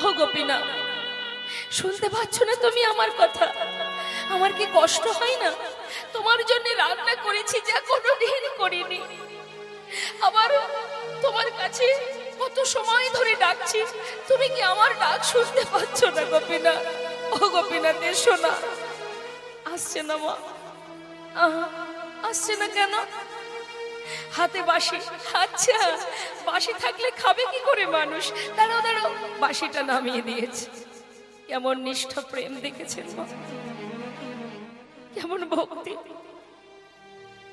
ও গোপীনাথ, শুনতে পাচ্ছ না তুমি আমার কথা? আমার কি কষ্ট হয় না? তোমার জন্য রান্না করেছি যা কোনোদিন করিনি। আবার তোমার কাছে কত সময় ধরে ডাকছি, তুমি কি আমার ডাক শুনতে পাচ্ছ না গোপীনাথ? ও গোপীনাথ, এসো না। আসছে না মা, আসছে না কেন? হাতে বাঁশি। আচ্ছা, বাঁশি থাকলে খাবে কি করে মানুষ? দাঁড়াও দাঁড়াও, বাঁশিটা নামিয়ে দিয়েছে। কেমন নিষ্ঠ প্রেম দেখেছেন মা, কেমন ভক্তি।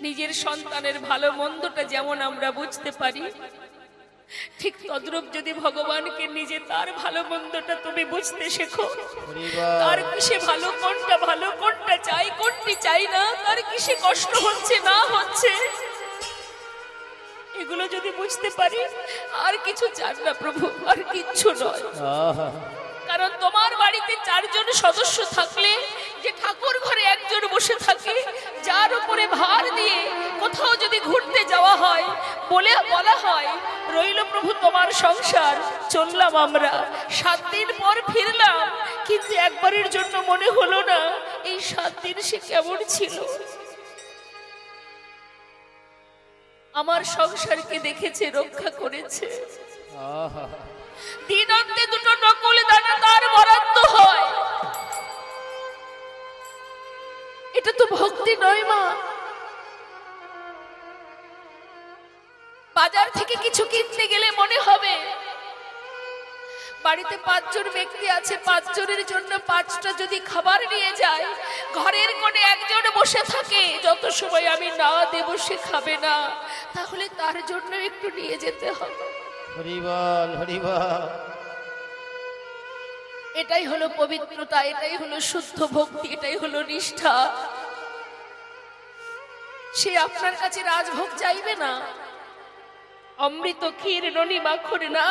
নিজের সন্তানের ভালো মন্দটা যেমন আমরা বুঝতে পারি, ঠিক তদ্রূপ যদি ভগবানকে নিজে তার ভালো মন্দটা তুমি বুঝতে শেখো, তার কিসে ভালো কোনটা চাই কোনটি চাই না, তার কিসে কষ্ট হচ্ছে না হচ্ছে, এগুলো যদি বুঝতে পারি, আর কিছু চান না প্রভু, আর কিচ্ছু নয়। কারণ তোমার বাড়িতে 4 জন সদস্য থাকলে যে ঠাকুর ঘরে একজন বসে থাকে, যার উপরে ভার দিয়ে কোথাও যদি ঘুরতে যাওয়া হয়, বলা হয় রইল প্রভু তোমার সংসার, চললাম আমরা, 7 দিন পর ফিরলাম, কিন্তু একবারের জন্য মনে হলো না এই 7 দিন সে কেমন ছিল। আমার সংসারকে দেখেছে, রক্ষা করেছে। দিন অন্তে 2টো নকল দানা তার বরাদ্দ হয়। এটা তো ভক্তি নয় মা। বাজার থেকে কিছু কিনতে গেলে মনে হবে বাড়িতে 5 জন ব্যক্তি আছে, 5 জনের জন্য 5টা যদি খাবার নিয়ে যায়, ঘরের কোণে একজন বসে থাকে, যত সময় আমি না দেব সে খাবে না, তাহলে তার জন্য একটু নিয়ে যেতে হবে। হরি বল, হরি বল। এটাই হলো পবিত্রতা, এটাই হলো শুদ্ধ ভক্তি, এটাই হলো নিষ্ঠা। সে আপনার কাছে রাজভোগ চাইবে না, অমৃত ক্ষীর ননি মাখন না,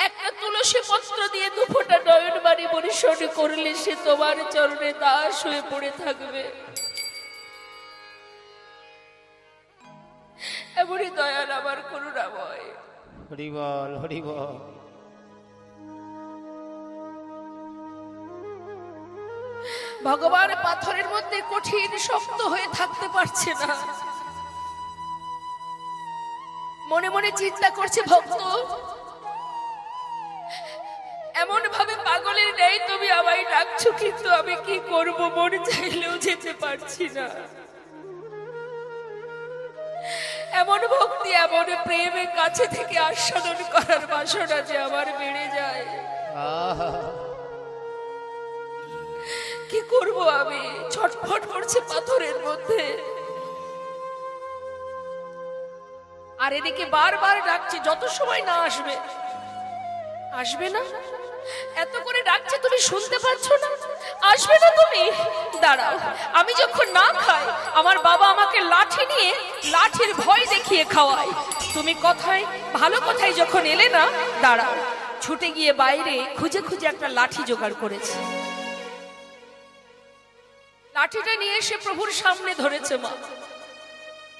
একটা তুলসী পত্র দিয়ে 2 ফোঁটা নয়ন বাড়ি পরিশোধ করলে সে তোমার চরণে দাস হয়ে পড়ে থাকবে। এমনই দয়াল আমার করুণাময়। হরি বল, হরি বল। ভগবান পাথরের মধ্যে কঠিন শক্ত হয়ে থাকতে পারছে না, মনে মনে চিন্তা করছে, ভক্ত এমন ভাবে পাগলের ন্যায় তুমি আমায় ডাকছো, কিন্তু আমি কি করব, মন চাইলেও যেতে পারছি না। এমন ভক্তি, এমন প্রেমের কাছে থেকে আস্বাদন করার বাসনা যে আমার বেড়ে যায়। কি করব আমি? ছটফট করছে পাথরের মধ্যে। আর এদিকে বারবার ডাকছে, যত সময় না আসবে, আসবে না, এত করে ডাকছে, তুমি শুনতে পাচ্ছ না? আসবে না তুমি? দাঁড়াও, আমি যখন না খাই, আমার বাবা আমাকে লাঠি নিয়ে লাঠির ভয় দেখিয়ে খাওয়ায়। তুমি কথায় ভালো কথায় যখন এলে না, দাঁড়াও, ছুটে গিয়ে বাইরে খুঁজে খুঁজে একটা লাঠি জোগাড় করেছে। লাঠিটা নিয়ে এসে প্রভুর সামনে ধরেছে। মা,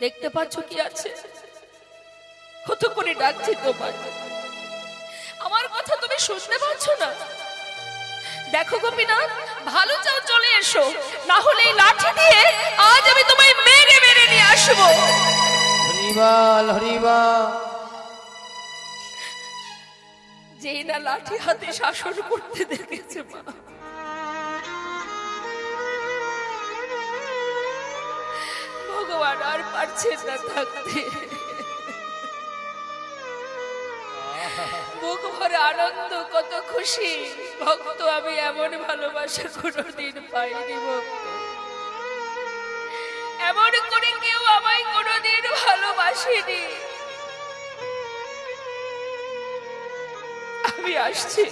দেখতে পাচ্ছ কি আছে? কত করে ডাকছি তোমার, আমার কথা তুমি শুনতে পাচ্ছ না? দেখো গোপীনাথ, ভালো চাও চলে এসো, না হলে এই লাঠি দিয়ে আজ আমি তোমায় মেরে মেরে নিয়ে আসবো। হরি বল, হরি বল। যেই না লাঠি হাতে শাসন করতে দেখেছে মা, ভগবান আর পারছেন না থাকতে। মুখ ভরে আনন্দ, কত খুশি। ভক্ত, আমি এমন ভালোবাসা কোনোদিন পাইনি ভক্ত, এমন করে কেউ আমায় কোনোদিন ভালোবাসেনি। আমি আসছি।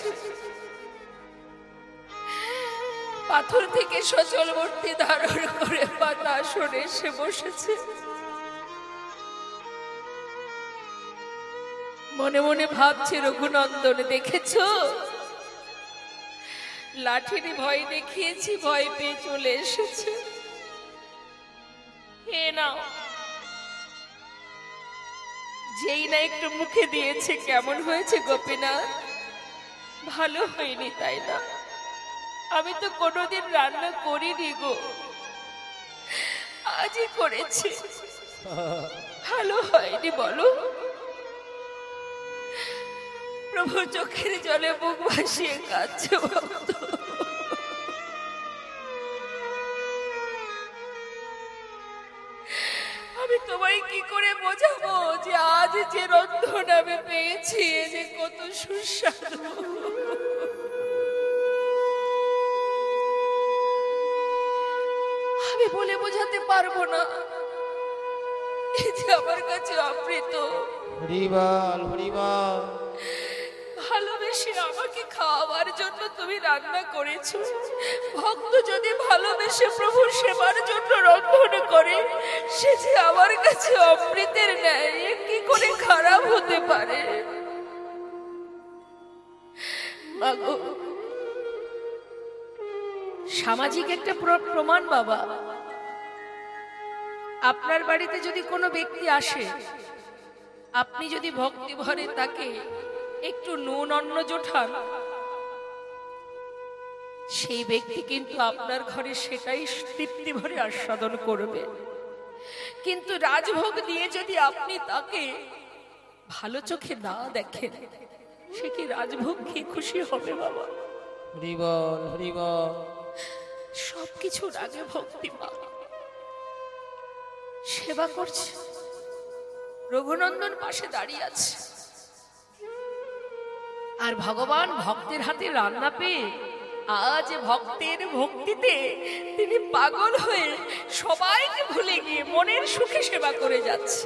পাথর থেকে সচল মূর্তি ধারণ করে পাতা আসনে এসে বসেছে। মনে মনে ভাবছে, রঘুনন্দন দেখেছো, লাঠির ভয় দেখিয়েছি, ভয় পেয়ে চলে এসেছে। হে নাও। যেই না একটু মুখে দিয়েছে, কেমন হয়েছে গোপীনাথ? ভালো হয়নি তাই না? আমি তো কোনোদিন রান্না করিনি গো, আজই করেছি। ভালো হয়নি বলো? প্রভু চোখের জলে মুখ ভাসিয়ে কাঁদছে ভক্ত। আমি তোমায় কি করে বোঝাবো যে আজ যে রন্ধন আমি পেয়েছি এ যে কত সুস্বাদু। আমি বলে বোঝাতে পারবো না, এই যে আমার কাছে অমৃত। হরিবল হরিবল। ভালোবেসে আমাকে খাওয়াবার জন্য তুমি রান্না করেছো। ভক্ত যদি ভালোবেসে প্রভুর সেবার জন্য রন্ধন করে, সে যে আমার কাছে অমৃতের ন্যায়, এ কি করে খারাপ হতে পারে? মাগো, সামাজিক একটা প্রমাণ বাবা। আপনার বাড়িতে যদি কোনো ব্যক্তি আসে, আপনি যদি ভক্তি ভরে তাকে একটু নুন অন্ন জোঠান, সেই ব্যক্তি কিন্তু আপনার ঘরে সেটাই তৃপ্তি ভরে আস্বাদন করবে। কিন্তু রাজভোগ দিয়ে যদি আপনি তাকে ভালো চোখে না দেখেন, সে কি রাজভোগ খেয়ে খুশি হবে বাবা? হরিবল হরিবল। সবকিছুর আগে ভক্তি মা। সেবা করছে, রঘুনন্দন পাশে দাঁড়িয়ে আছে, আর ভগবান ভক্তের হাতে রান্না পেয়ে আজ ভক্তের ভক্তিতে তিনি পাগল হয়ে সবাইকে ভুলে গিয়ে মনের সুখে সেবা করে যাচ্ছে।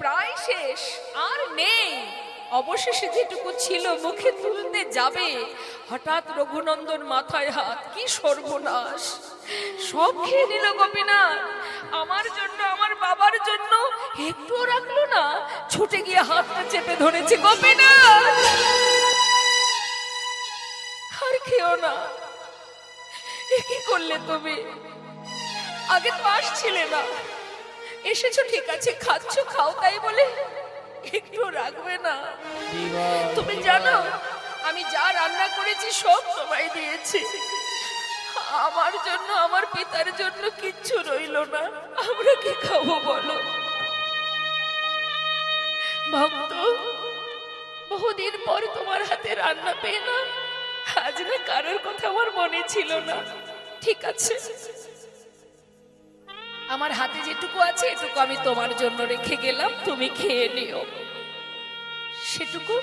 প্রায় শেষ, আর নেই। অবশেষে যেটুকু ছিল মুখে তুলতে যাবে, হঠাৎ রঘুনন্দন মাথায় হাত। কি সর্বনাশ! সব খেয়ে নিল গোপীনাথ। আমার জন্য, আমার বাবার জন্য একটুও রাখলো না। ছুটে গিয়ে হাতটা চেপে ধরেছে, গোপীনাথ আর খেও না। এ কি করলে তুমি? আগে তো আসছিলে না, এসেছো ঠিক আছে, খাচ্ছ খাও, তাই বলে একটু রাখবে না? তুমি জানো আমি যা রান্না করেছি সব তোমায় দিয়েছি। আমার জন্য, আমার পিতার জন্য কিচ্ছু রইল না। আমরা কি খাবো বলো? ভক্ত, বহুদিন পর তোমার হাতে রান্না পেয়ে না, আজ না কারোর কথা আমার মনে ছিল না। ঠিক আছে, আমার হাতে যেটুকু আছে এটুকু আমি তোমার জন্য রেখে গেলাম, তুমি খেয়ে নিও। সেটুকু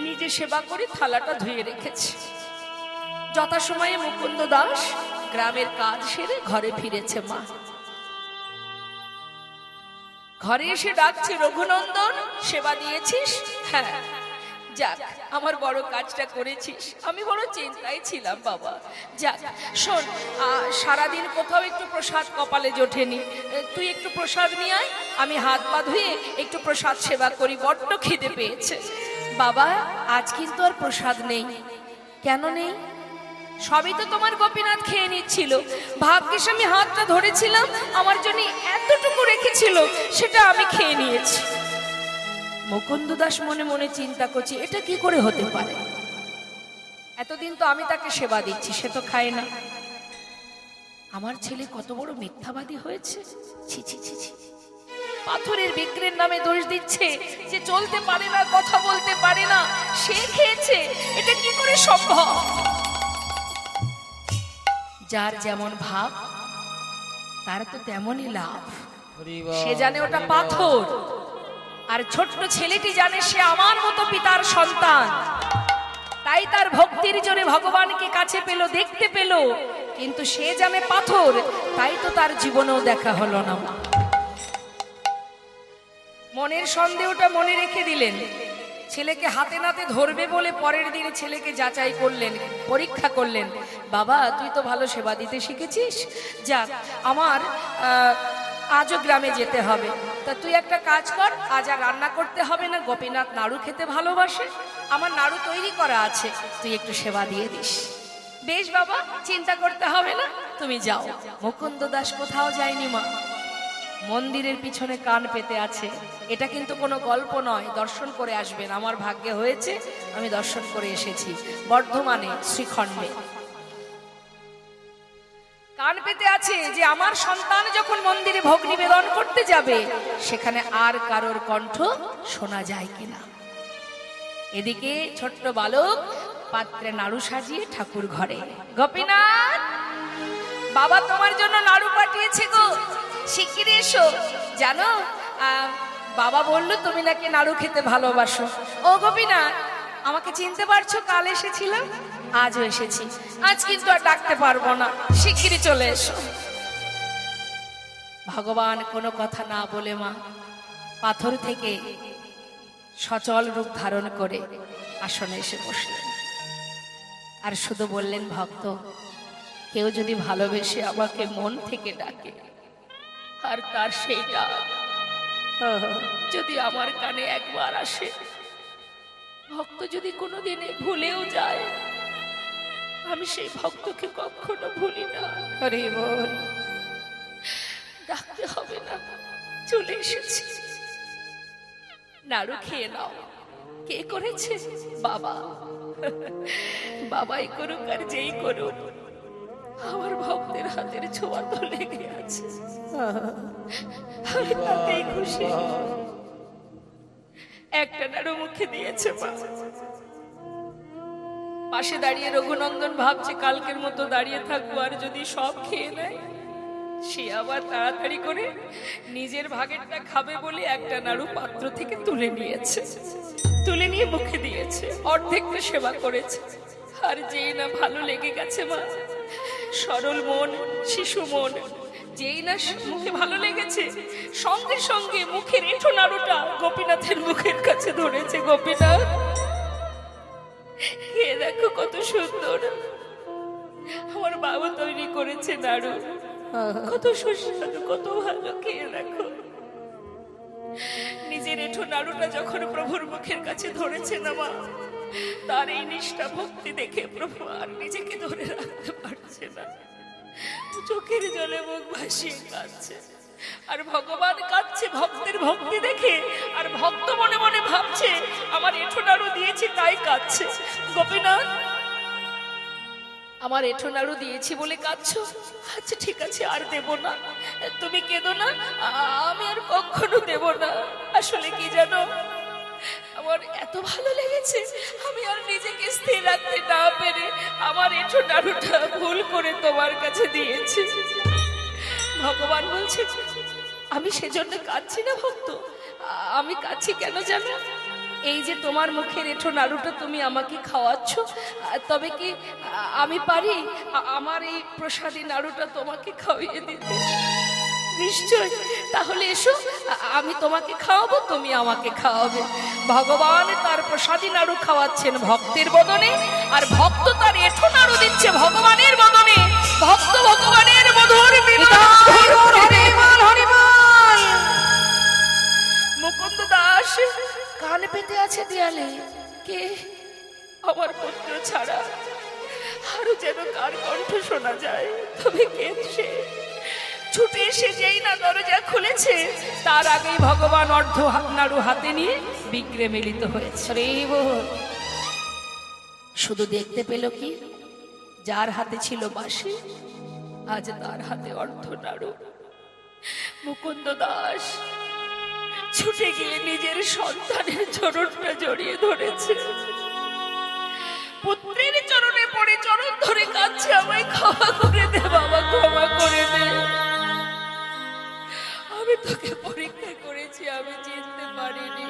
নিজে সেবা করে থালাটা ধুয়ে রেখেছি। যথাসময়ে মুকুন্দ দাস গ্রামের কাজ সেরে ঘরে ফিরেছে। মা ঘরে এসে ডাকছে, রঘুনন্দন সেবা দিয়েছিস? হ্যাঁ। যাক, আমার বড় কাজটা করেছিস। আমি বড় চিন্তায় ছিলাম বাবা। যাক শোন, সারাদিন কোথাও একটু প্রসাদ কপালে জোটেনি, তুই একটু প্রসাদ নিয়ে আয়, আমি হাত পা ধুয়ে একটু প্রসাদ সেবা করি, বড্ড খিদে পেয়েছে। বাবা, আজ কিন্তু আর প্রসাদ নেই। কেন নেই? সবই তো তোমার গোপীনাথ খেয়ে নিচ্ছিল। ভাগ্যিস আমি হাতটা ধরেছিলাম, আমার জন্য এতটুকু রেখেছিল, সেটা আমি খেয়ে নিয়েছি। মুকুন্দ দাস মনে মনে চিন্তা করছি, এটা কি করে হতে পারে? এতদিন তো আমি তাকে সেবা দিচ্ছি, সে তো খায় না। আমার ছেলে কত বড় মিথ্যাবাদী হয়েছে! ছি ছি ছি ছি। পাথরের বিক্রির নামে দোষ দিচ্ছে, যে চলতে পারে না, কথা বলতে পারে না, সে খেয়েছে। এটা কি করে সম্ভব? যার যেমন ভাব তার তো তেমনই লাভ। সে জানে ওটা পাথর, আর ছোট্ট ছেলেটি জানে সে আমার মতো পিতার সন্তান। তাই তার ভক্তির জোরে ভগবানকে কাছে পেল, দেখতে পেল, কিন্তু সে জানে পাথর, তাই তো তার জীবনেও দেখা হলো না। মনের সন্দেহটা মনে রেখে দিলেন। ছেলেকে হাতে নাতে ধরবে বলে পরের দিনে ছেলেকে যাচাই করলেন, পরীক্ষা করলেন। বাবা, তুই তো ভালো সেবা দিতে শিখেছিস, যাক আমার আজও গ্রামে যেতে হবে, তা তুই একটা কাজ কর, আজ আর রান্না করতে হবে না। গোপীনাথ নাড়ু খেতে ভালোবাসে, আমার নাড়ু তৈরি করা আছে, তুই একটু সেবা দিয়ে দিস। বেশ বাবা, চিন্তা করতে হবে না, তুমি যাও। মুকুন্দ দাস কোথাও যায়নি মা। মন্দিরের পিছনে কান পেতে আছে। এটা কিন্তু কোনো গল্প নয়, দর্শন করে আসবেন। আমার ভাগ্যে হয়েছে, আমি দর্শন করে এসেছি বর্ধমানে শ্রীখণ্ডে। কান পেতে আছে যে আমার সন্তান যখন মন্দিরে ভোগ নিবেদন করতে যাবে সেখানে আর কারোর কণ্ঠ শোনা যায় কিনা। এদিকে ছোট্ট বালক পাত্রে নাড়ু সাজিয়ে ঠাকুর ঘরে। গোপীনাথ, বাবা তোমার জন্য নাড়ু পাঠিয়েছে গো, শিগগিরি এসো। জানো বাবা বলল তুমি নাকি নাড়ু খেতে ভালোবাসো। ও গোপীনাথ, আমাকে চিনতে পারছো? কাল এসেছিলাম, আজও এসেছি, আজ কিন্তু আর ডাকতে পারবো না, শিগগিরি চলে এসো। ভগবান কোনো কথা না বলে মা পাথর থেকে সচল রূপ ধারণ করে আসনে এসে বসলেন। আর শুধু বললেন, ভক্ত কেউ যদি ভালোবেসে আমাকে মন থেকে ডাকে আর তার সেই ডাক যদি আমার কানে একবার আসে, ভক্ত যদি কোনোদিনে ভুলেও যায়, আমি সেই ভক্তকে কখনো ভুলি না। আরে বল, ডাকতে হবে না, চলে এসেছি। নাড়ু খেয়ে নাও। কে করেছে? বাবা। বাবাই করুক আর যেই করুক, আমার ভক্তের হাতের ছোঁয়া তো লেগে আছে, আমি তাতেই খুশি। একটা নাড়ু মুখে দিয়েছে মা। পাশে দাঁড়িয়ে রঘুনন্দন ভাবছে কালকের মতো দাঁড়িয়ে থাকবো, আর যদি সব খেয়ে নেয়। সে আবার তাড়াতাড়ি করে নিজের ভাগেরটা খাবে বলে একটা নাড়ু পাত্র থেকে তুলে নিয়েছে, তুলে নিয়ে মুখে দিয়েছে, অর্ধেকটা সেবা করেছে। আর যেই না ভালো লেগে গেছে মা, সরল মন, শিশু মন, যেই না মুখে ভালো লেগেছে, সঙ্গে সঙ্গে মুখের এঁঠো নাড়ুটা গোপীনাথের মুখের কাছে ধরেছে। গোপীনাথ, খেয়ে দেখো কত সুন্দর আমার বাবা তৈরি করেছে নাড়ু, কত সুস্বাদু, কত ভালো, খেয়ে দেখো। নিজের এঁঠো নাড়ুটা যখন প্রভুর মুখের কাছে ধরেছে না মা, তার এই নিষ্ঠা ভক্তি দেখে প্রভু আর নিজেকে ধরে রাখতে পারছে না, চোখের জলে মুখ ভাসিয়ে কাঁদছে। আর ভগবান কাঁদছে ভক্তের ভক্তি দেখে, আর ভক্ত মনে মনে ভাবছে আমার এঁঠো নাড়ু দিয়েছি তাই কাঁদছে। গোপীনাথ, আমার এঁঠো নাড়ু দিয়েছি বলে কাঁদছো? আচ্ছা ঠিক আছে, আর দেব না, তুমি কেঁদো না, আমি আর কখনো দেব না। আসলে কি জানো, আমার এত ভালো লেগেছে, আমি আর নিজেকে স্থির রাখতে না পেরে আমার এঁঠো নাড়ুটা ভুল করে তোমার কাছে দিয়েছি। ভগবান বলছে আমি সেজন্য কাঁদছি না ভক্ত, আমি কাঁদছি কেন জানো? এই যে তোমার মুখের এঁঠো নাড়ুটা তুমি আমাকে খাওয়াচ্ছ, তবে কি আমি পারি আমার এই প্রসাদী নাড়ুটা তোমাকে খাওয়িয়ে দিতে? নিশ্চয়, তাহলে এসো, আমি তোমাকে খাওয়াবো, তুমি আমাকে খাওয়াবে। ভগবান তার প্রসাদী নাড়ু খাওয়াচ্ছেন ভক্তের বদনে, আর ভক্ত তার এঁঠো নাড়ু দিচ্ছে ভগবানের বদনে। ভক্ত ভগবানের মধুর মুকুন্দ দাস কান পেতে আছে দেয়ালে। কে? আমার পুত্র ছাড়া আরো যেন কার কণ্ঠ শোনা যায়, তবে কে সে? ছুটে এসে যেই না দরজা খুলেছে, তার আগেই ভগবান অর্ধ নাড়ু হাতে নিয়ে বিগ্রে মিলিত হয়েছে। শুধু দেখতে পেল কি, যার হাতে ছিল বাঁশি, আজ তার হাতে অর্ধ নাড়ু। মুকুন্দ দাস ছুটে গিয়ে নিজের সন্তানের চরণটা জড়িয়ে ধরেছে, পুত্রের চরণে পড়ে চরণ ধরে কাঁদছে, আমায় ক্ষমা করে দে বাবা, ক্ষমা করে দে। আমি তোকে পরীক্ষা করেছি, আমি চিনতে পারিনি।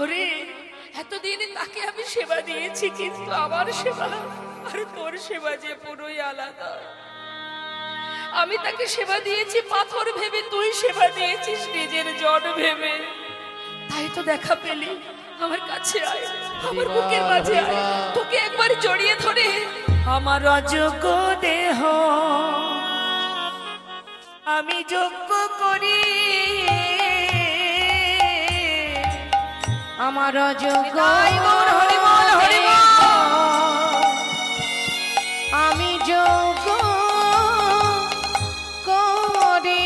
ওরে, এতদিন তাকে আমি সেবা দিয়েছি, কিন্তু আমার সেবা আর তোর সেবা যে পুরোই আলাদা। আমি তাকে সেবা দিয়েছি পাথর ভেবে, তুই সেবা দিয়েছিস নিজের জন ভেবে। তাই তো দেখা পেলি, আমার কাছে আয়, আমার বুকের মাঝে আয়, তোকে একবার জড়িয়ে ধরে আমার অযোগ্য দেহ আমি যোগ্য করি, আমার অযোগ্য আমি যোগ্য করে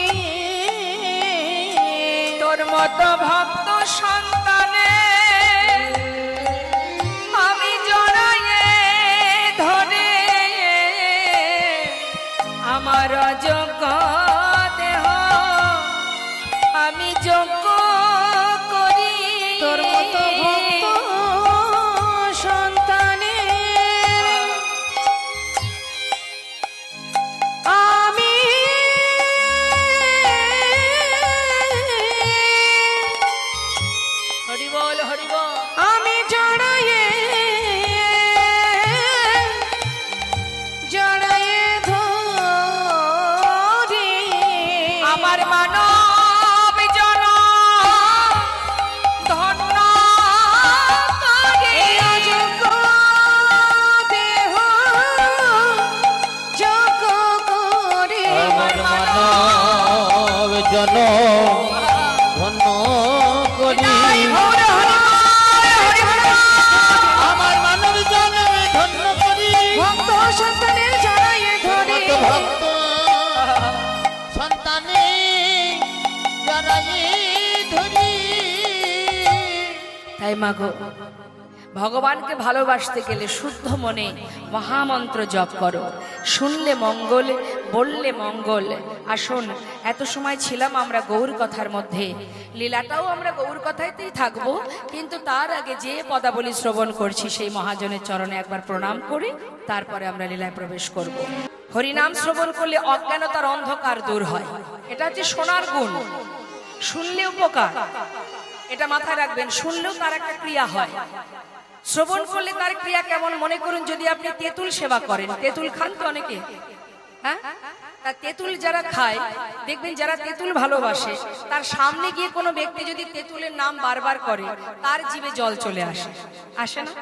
এই মাগো, ভগবানকে ভালোবাসতে গেলে শুদ্ধ মনে মহামন্ত্র জপ করো। শুনলে মঙ্গল, বললে মঙ্গল। আসুন, এত সময় ছিলাম আমরা গৌর কথার মধ্যে, লীলাটাও আমরা গৌর কথাতেই থাকবো, কিন্তু তার আগে যে পদাবলী শ্রবণ করছি সেই মহাজনের চরণে একবার প্রণাম করে তারপরে আমরা লীলায় প্রবেশ করব। হরিনাম শ্রবণ করলে অজ্ঞানতার অন্ধকার দূর হয়, এটা হচ্ছে সোনার গুণ। শুনলে উপকার, এটা মাথায় রাখবেন। শুনলেও তার একটা ক্রিয়া হয়, শ্রবণ করলে তার ক্রিয়া কেমন মনে করুন, যদি আপনি তেঁতুল সেবা করেন, তেঁতুল খান তো অনেকে, হ্যাঁ, তা তেঁতুল যারা খায় দেখবেন, যারা তেঁতুল ভালোবাসে, তার সামনে গিয়ে কোনো ব্যক্তি যদি তেঁতুলের নাম বারবার করে, তার জিভে জল চলে আসে, আসে না?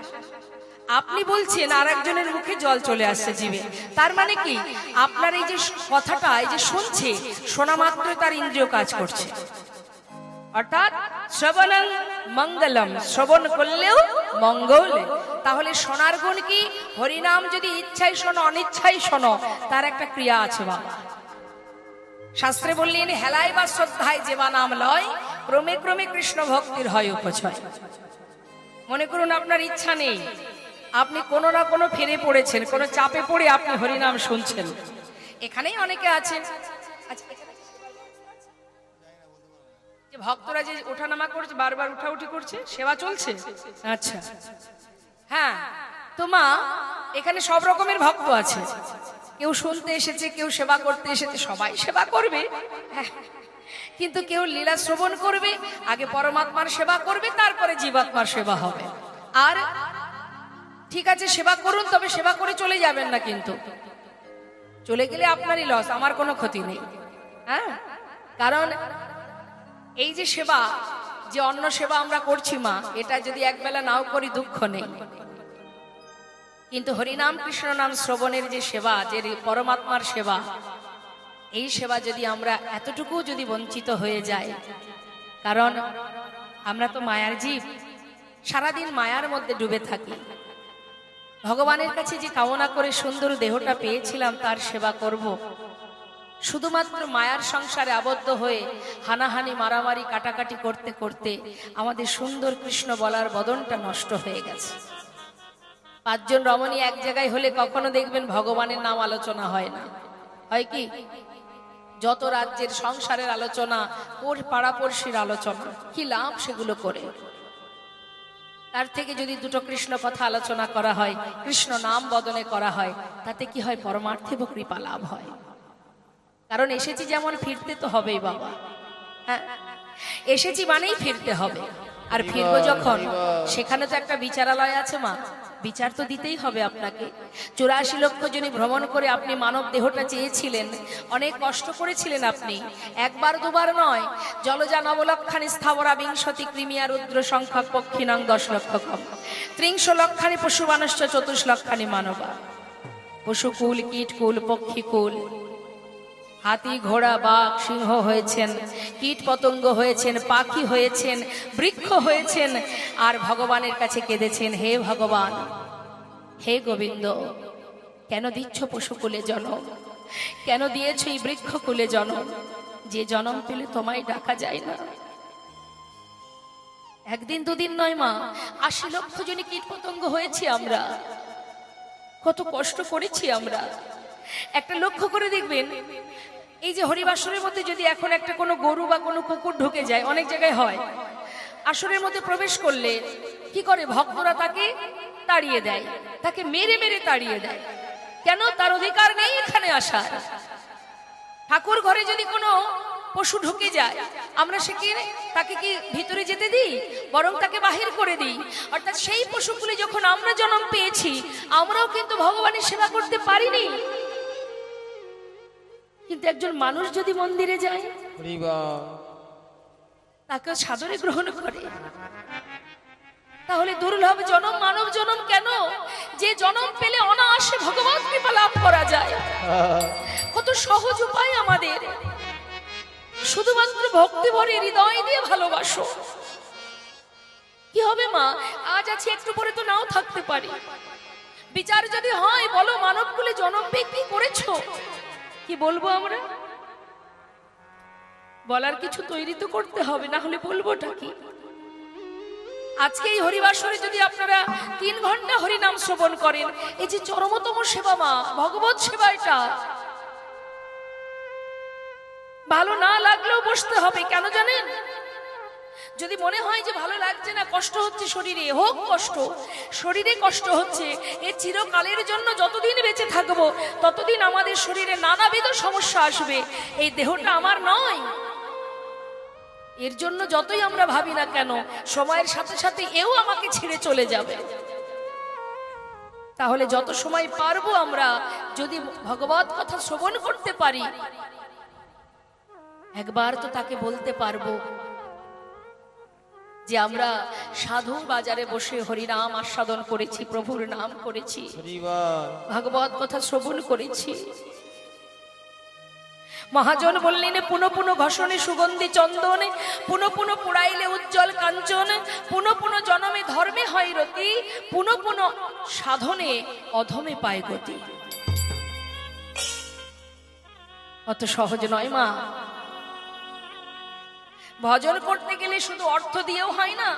আপনি বলছেন আর একজনের মুখে জল চলে আসছে জিভে, তার মানে কি আপনার এই যে কথাটা, এই যে শুনছে, শোনা মাত্র তার ইন্দ্রিয় কাজ করছে। অর্থাৎ শ্রবণং মঙ্গলম, শ্রবণ করলেও মঙ্গল। তাহলে শোনার গুণ কি? হরিনাম যদি ইচ্ছায় শোনো অনিচ্ছায় শোনো, তার একটা ক্রিয়া আছে বাবা। শাস্ত্রে বললেন, হেলায় বা শ্রদ্ধায় যেবা নাম লয়, ক্রমে ক্রমে কৃষ্ণ ভক্তির হয় উপচয়। মনে করুন আপনার ইচ্ছা নেই, আপনি কোনো না কোনো ফেরে পড়েছেন, কোনো চাপে পড়ে আপনি হরিনাম শুনছেন। এখানেই অনেকে আছেন, আচ্ছা, ভক্তরা যে ওঠানামা করছে, বারবার উঠাউঠি করছে, সেবা চলছে, আচ্ছা, হ্যাঁ, তো মা এখানে সব রকমের ভক্ত আছে, কেউ শুনতে এসেছে, কেউ সেবা করতে এসেছে, সবাই সেবা করবে, হ্যাঁ, কিন্তু কেউ লীলা শ্রবণ করবে, আগে পরমাত্মার সেবা করবে, তারপরে জীবাত্মার সেবা হবে। আর ঠিক আছে, সেবা করুন, তবে সেবা করে চলে যাবেন না, কিন্তু চলে গেলে আপনারই লস, আমার কোনো ক্ষতি নেই, হ্যাঁ। কারণ এই যে সেবা, যে অন্ন সেবা আমরা করছি মা, এটা যদি একবেলা নাও করি দুঃখ নেই, কিন্তু হরিনাম কৃষ্ণ নাম শ্রবণের যে সেবা, যে পরমাত্মার সেবা, এই সেবা যদি আমরা এতটুকু যদি বঞ্চিত হয়ে যায়, কারণ আমরা তো মায়ার জীব, সারাদিন মায়ার মধ্যে ডুবে থাকি। ভগবানের কাছে যে কামনা করে সুন্দর দেহটা পেয়েছিলাম, তার সেবা করব, শুধুমাত্র মায়ার সংসারে আবদ্ধ হয়ে হানাহানি মারামারি কাটাকাটি করতে করতে আমাদের সুন্দর কৃষ্ণ বলার বদনটা নষ্ট হয়ে গেছে। পাঁচজন রমণী এক জায়গায় হলে কখনো দেখবেন ভগবানের নাম আলোচনা হয় না, হয় কি? যত রাজ্যের সংসারের আলোচনা, পাড়াপড়শির আলোচনা, কি লাভ সেগুলো করে? তার থেকে যদি দুটো কৃষ্ণ কথা আলোচনা করা হয়, কৃষ্ণ নাম বদনে করা হয়, তাতে কি হয়? পরমার্থিক কৃপা লাভ হয়। কারণ এসেছি যেমন, ফিরতে তো হবেই বাবা, হ্যাঁ, এসেছি মানেই ফিরতে হবে। আর ফিরবো যখন, সেখানে তো একটা বিচারালয় আছে মা, বিচার তো দিতেই হবে আপনাকে। 84 লক্ষ জনী ভ্রমণ করে আপনি মানব দেহটা চেয়েছিলেন, অনেক কষ্ট করেছিলেন আপনি, একবার দুবার নয়। জলজা নবলক্ষানি স্থাবরা বিংশতি ক্রিমিয়া রুদ্র সংখ্যক পক্ষিণং 10 লক্ষ কম 30 লক্ষানি পশু মানুষ্য 24 লক্ষানি মানবা। পশুকুল, কীটকুল, পক্ষীকুল, হাতি, ঘোড়া, বাঘ, সিংহ হয়েছেন, কীট পতঙ্গ হয়েছেন, পাখি হয়েছেন, বৃক্ষ হয়েছেন, আর ভগবানের কাছে কেঁদেছেন, হে ভগবান, হে গোবিন্দ, কেন দিচ্ছ পশুকুলে জন্ম, কেন দিয়েছ এই বৃক্ষকুলে জন্ম, যে জন্ম পেলে তোমায় ডাকা যায় না। একদিন দুদিন নয় মা, 80 লক্ষ জনী কীট পতঙ্গ হয়েছি আমরা, কত কষ্ট করেছি আমরা। একটা লক্ষ্য করে দেখবেন, এই যে হরিবাসরের মধ্যে যদি এখন একটা কোনো গরু বা কোনো কুকুর ঢুকে যায়, অনেক জায়গায় হয়, আসরের মধ্যে প্রবেশ করলে কি করে? ভক্তরা তাকে তাড়িয়ে দেয়, তাকে মেরে মেরে তাড়িয়ে দেয়। কেন? তার অধিকার নেই এখানে আসার। ঠাকুর ঘরে যদি কোনো পশু ঢুকে যায়, আমরা সেখানে তাকে কি ভিতরে যেতে দিই? বরং তাকে বাহির করে দিই। অর্থাৎ সেই পশুগুলি যখন আমরা জন্ম পেয়েছি, আমরাও কিন্তু ভগবানের সেবা করতে পারিনি। কিন্তু একজন মানুষ যদি মন্দিরে যায়, তাকে সাদরে গ্রহণ করে, তাহলে দুর্লভ জনম, মানব জনম কেন? যে জনম পেলে অনায়াসে ভগবান কৃপা লাভ করা যায়। কত সহজ উপায় আমাদের, শুধুমাত্র ভক্তি ভরে হৃদয় দিয়ে ভালোবাসো। কি হবে মা? আজ আছি, একটু পরে তো নাও থাকতে পারি। বিচার যদি হয়, বলো মানব কুলে জনম পেয়ে কি করেছো? কি বলবো আমরা? বলার কিছু তৈরি তো করতে হবে, না হলে বলবোটা কি? আজকে এই হরিবাসরে যদি আপনারা 3 ঘন্টা হরিনাম শ্রবণ করেন, এই যে চরমতম সেবা মা, ভগবত সেবা, এটা ভালো না লাগলেও বসতে হবে। কেন জানেন? যদি মনে হয় যে ভালো লাগছে না, কষ্ট হচ্ছে শরীরে, হোক কষ্ট, শরীরে কষ্ট হচ্ছে, এ চিরকালের জন্য যতদিন বেঁচে থাকবো ততদিন আমাদের শরীরে নানাবিধ সমস্যা আসবে। এই দেহটা আমার নয়। এর জন্য যতই আমরা ভাবি না কেন, সময়ের সাথে সাথে এও আমাকে ছেড়ে চলে যাবে। তাহলে যত সময় পারবো আমরা যদি ভগবত কথা শ্রবণ করতে পারি, একবার তো তাকে বলতে পারবো যে আমরা সাধু বাজারে বসে হরিনাম আস্বাদন করেছি, প্রভুর নাম করেছি, ভাগবত কথা শ্রবণ করেছি। মহাজন বললেন, পুনঃ পুনঃ ঘষণে সুগন্ধি চন্দনে, পুনঃ পুনঃ পুড়াইলে উজ্জ্বল কাঞ্চন, পুনঃ পুনঃ জনমে ধর্মে হয় রতি, পুনঃ পুনঃ সাধনে অধমে পায় গতি। অত সহজ নয় মা। ভজন করতে গেলে শুধু অর্থ দিয়েও হয় না।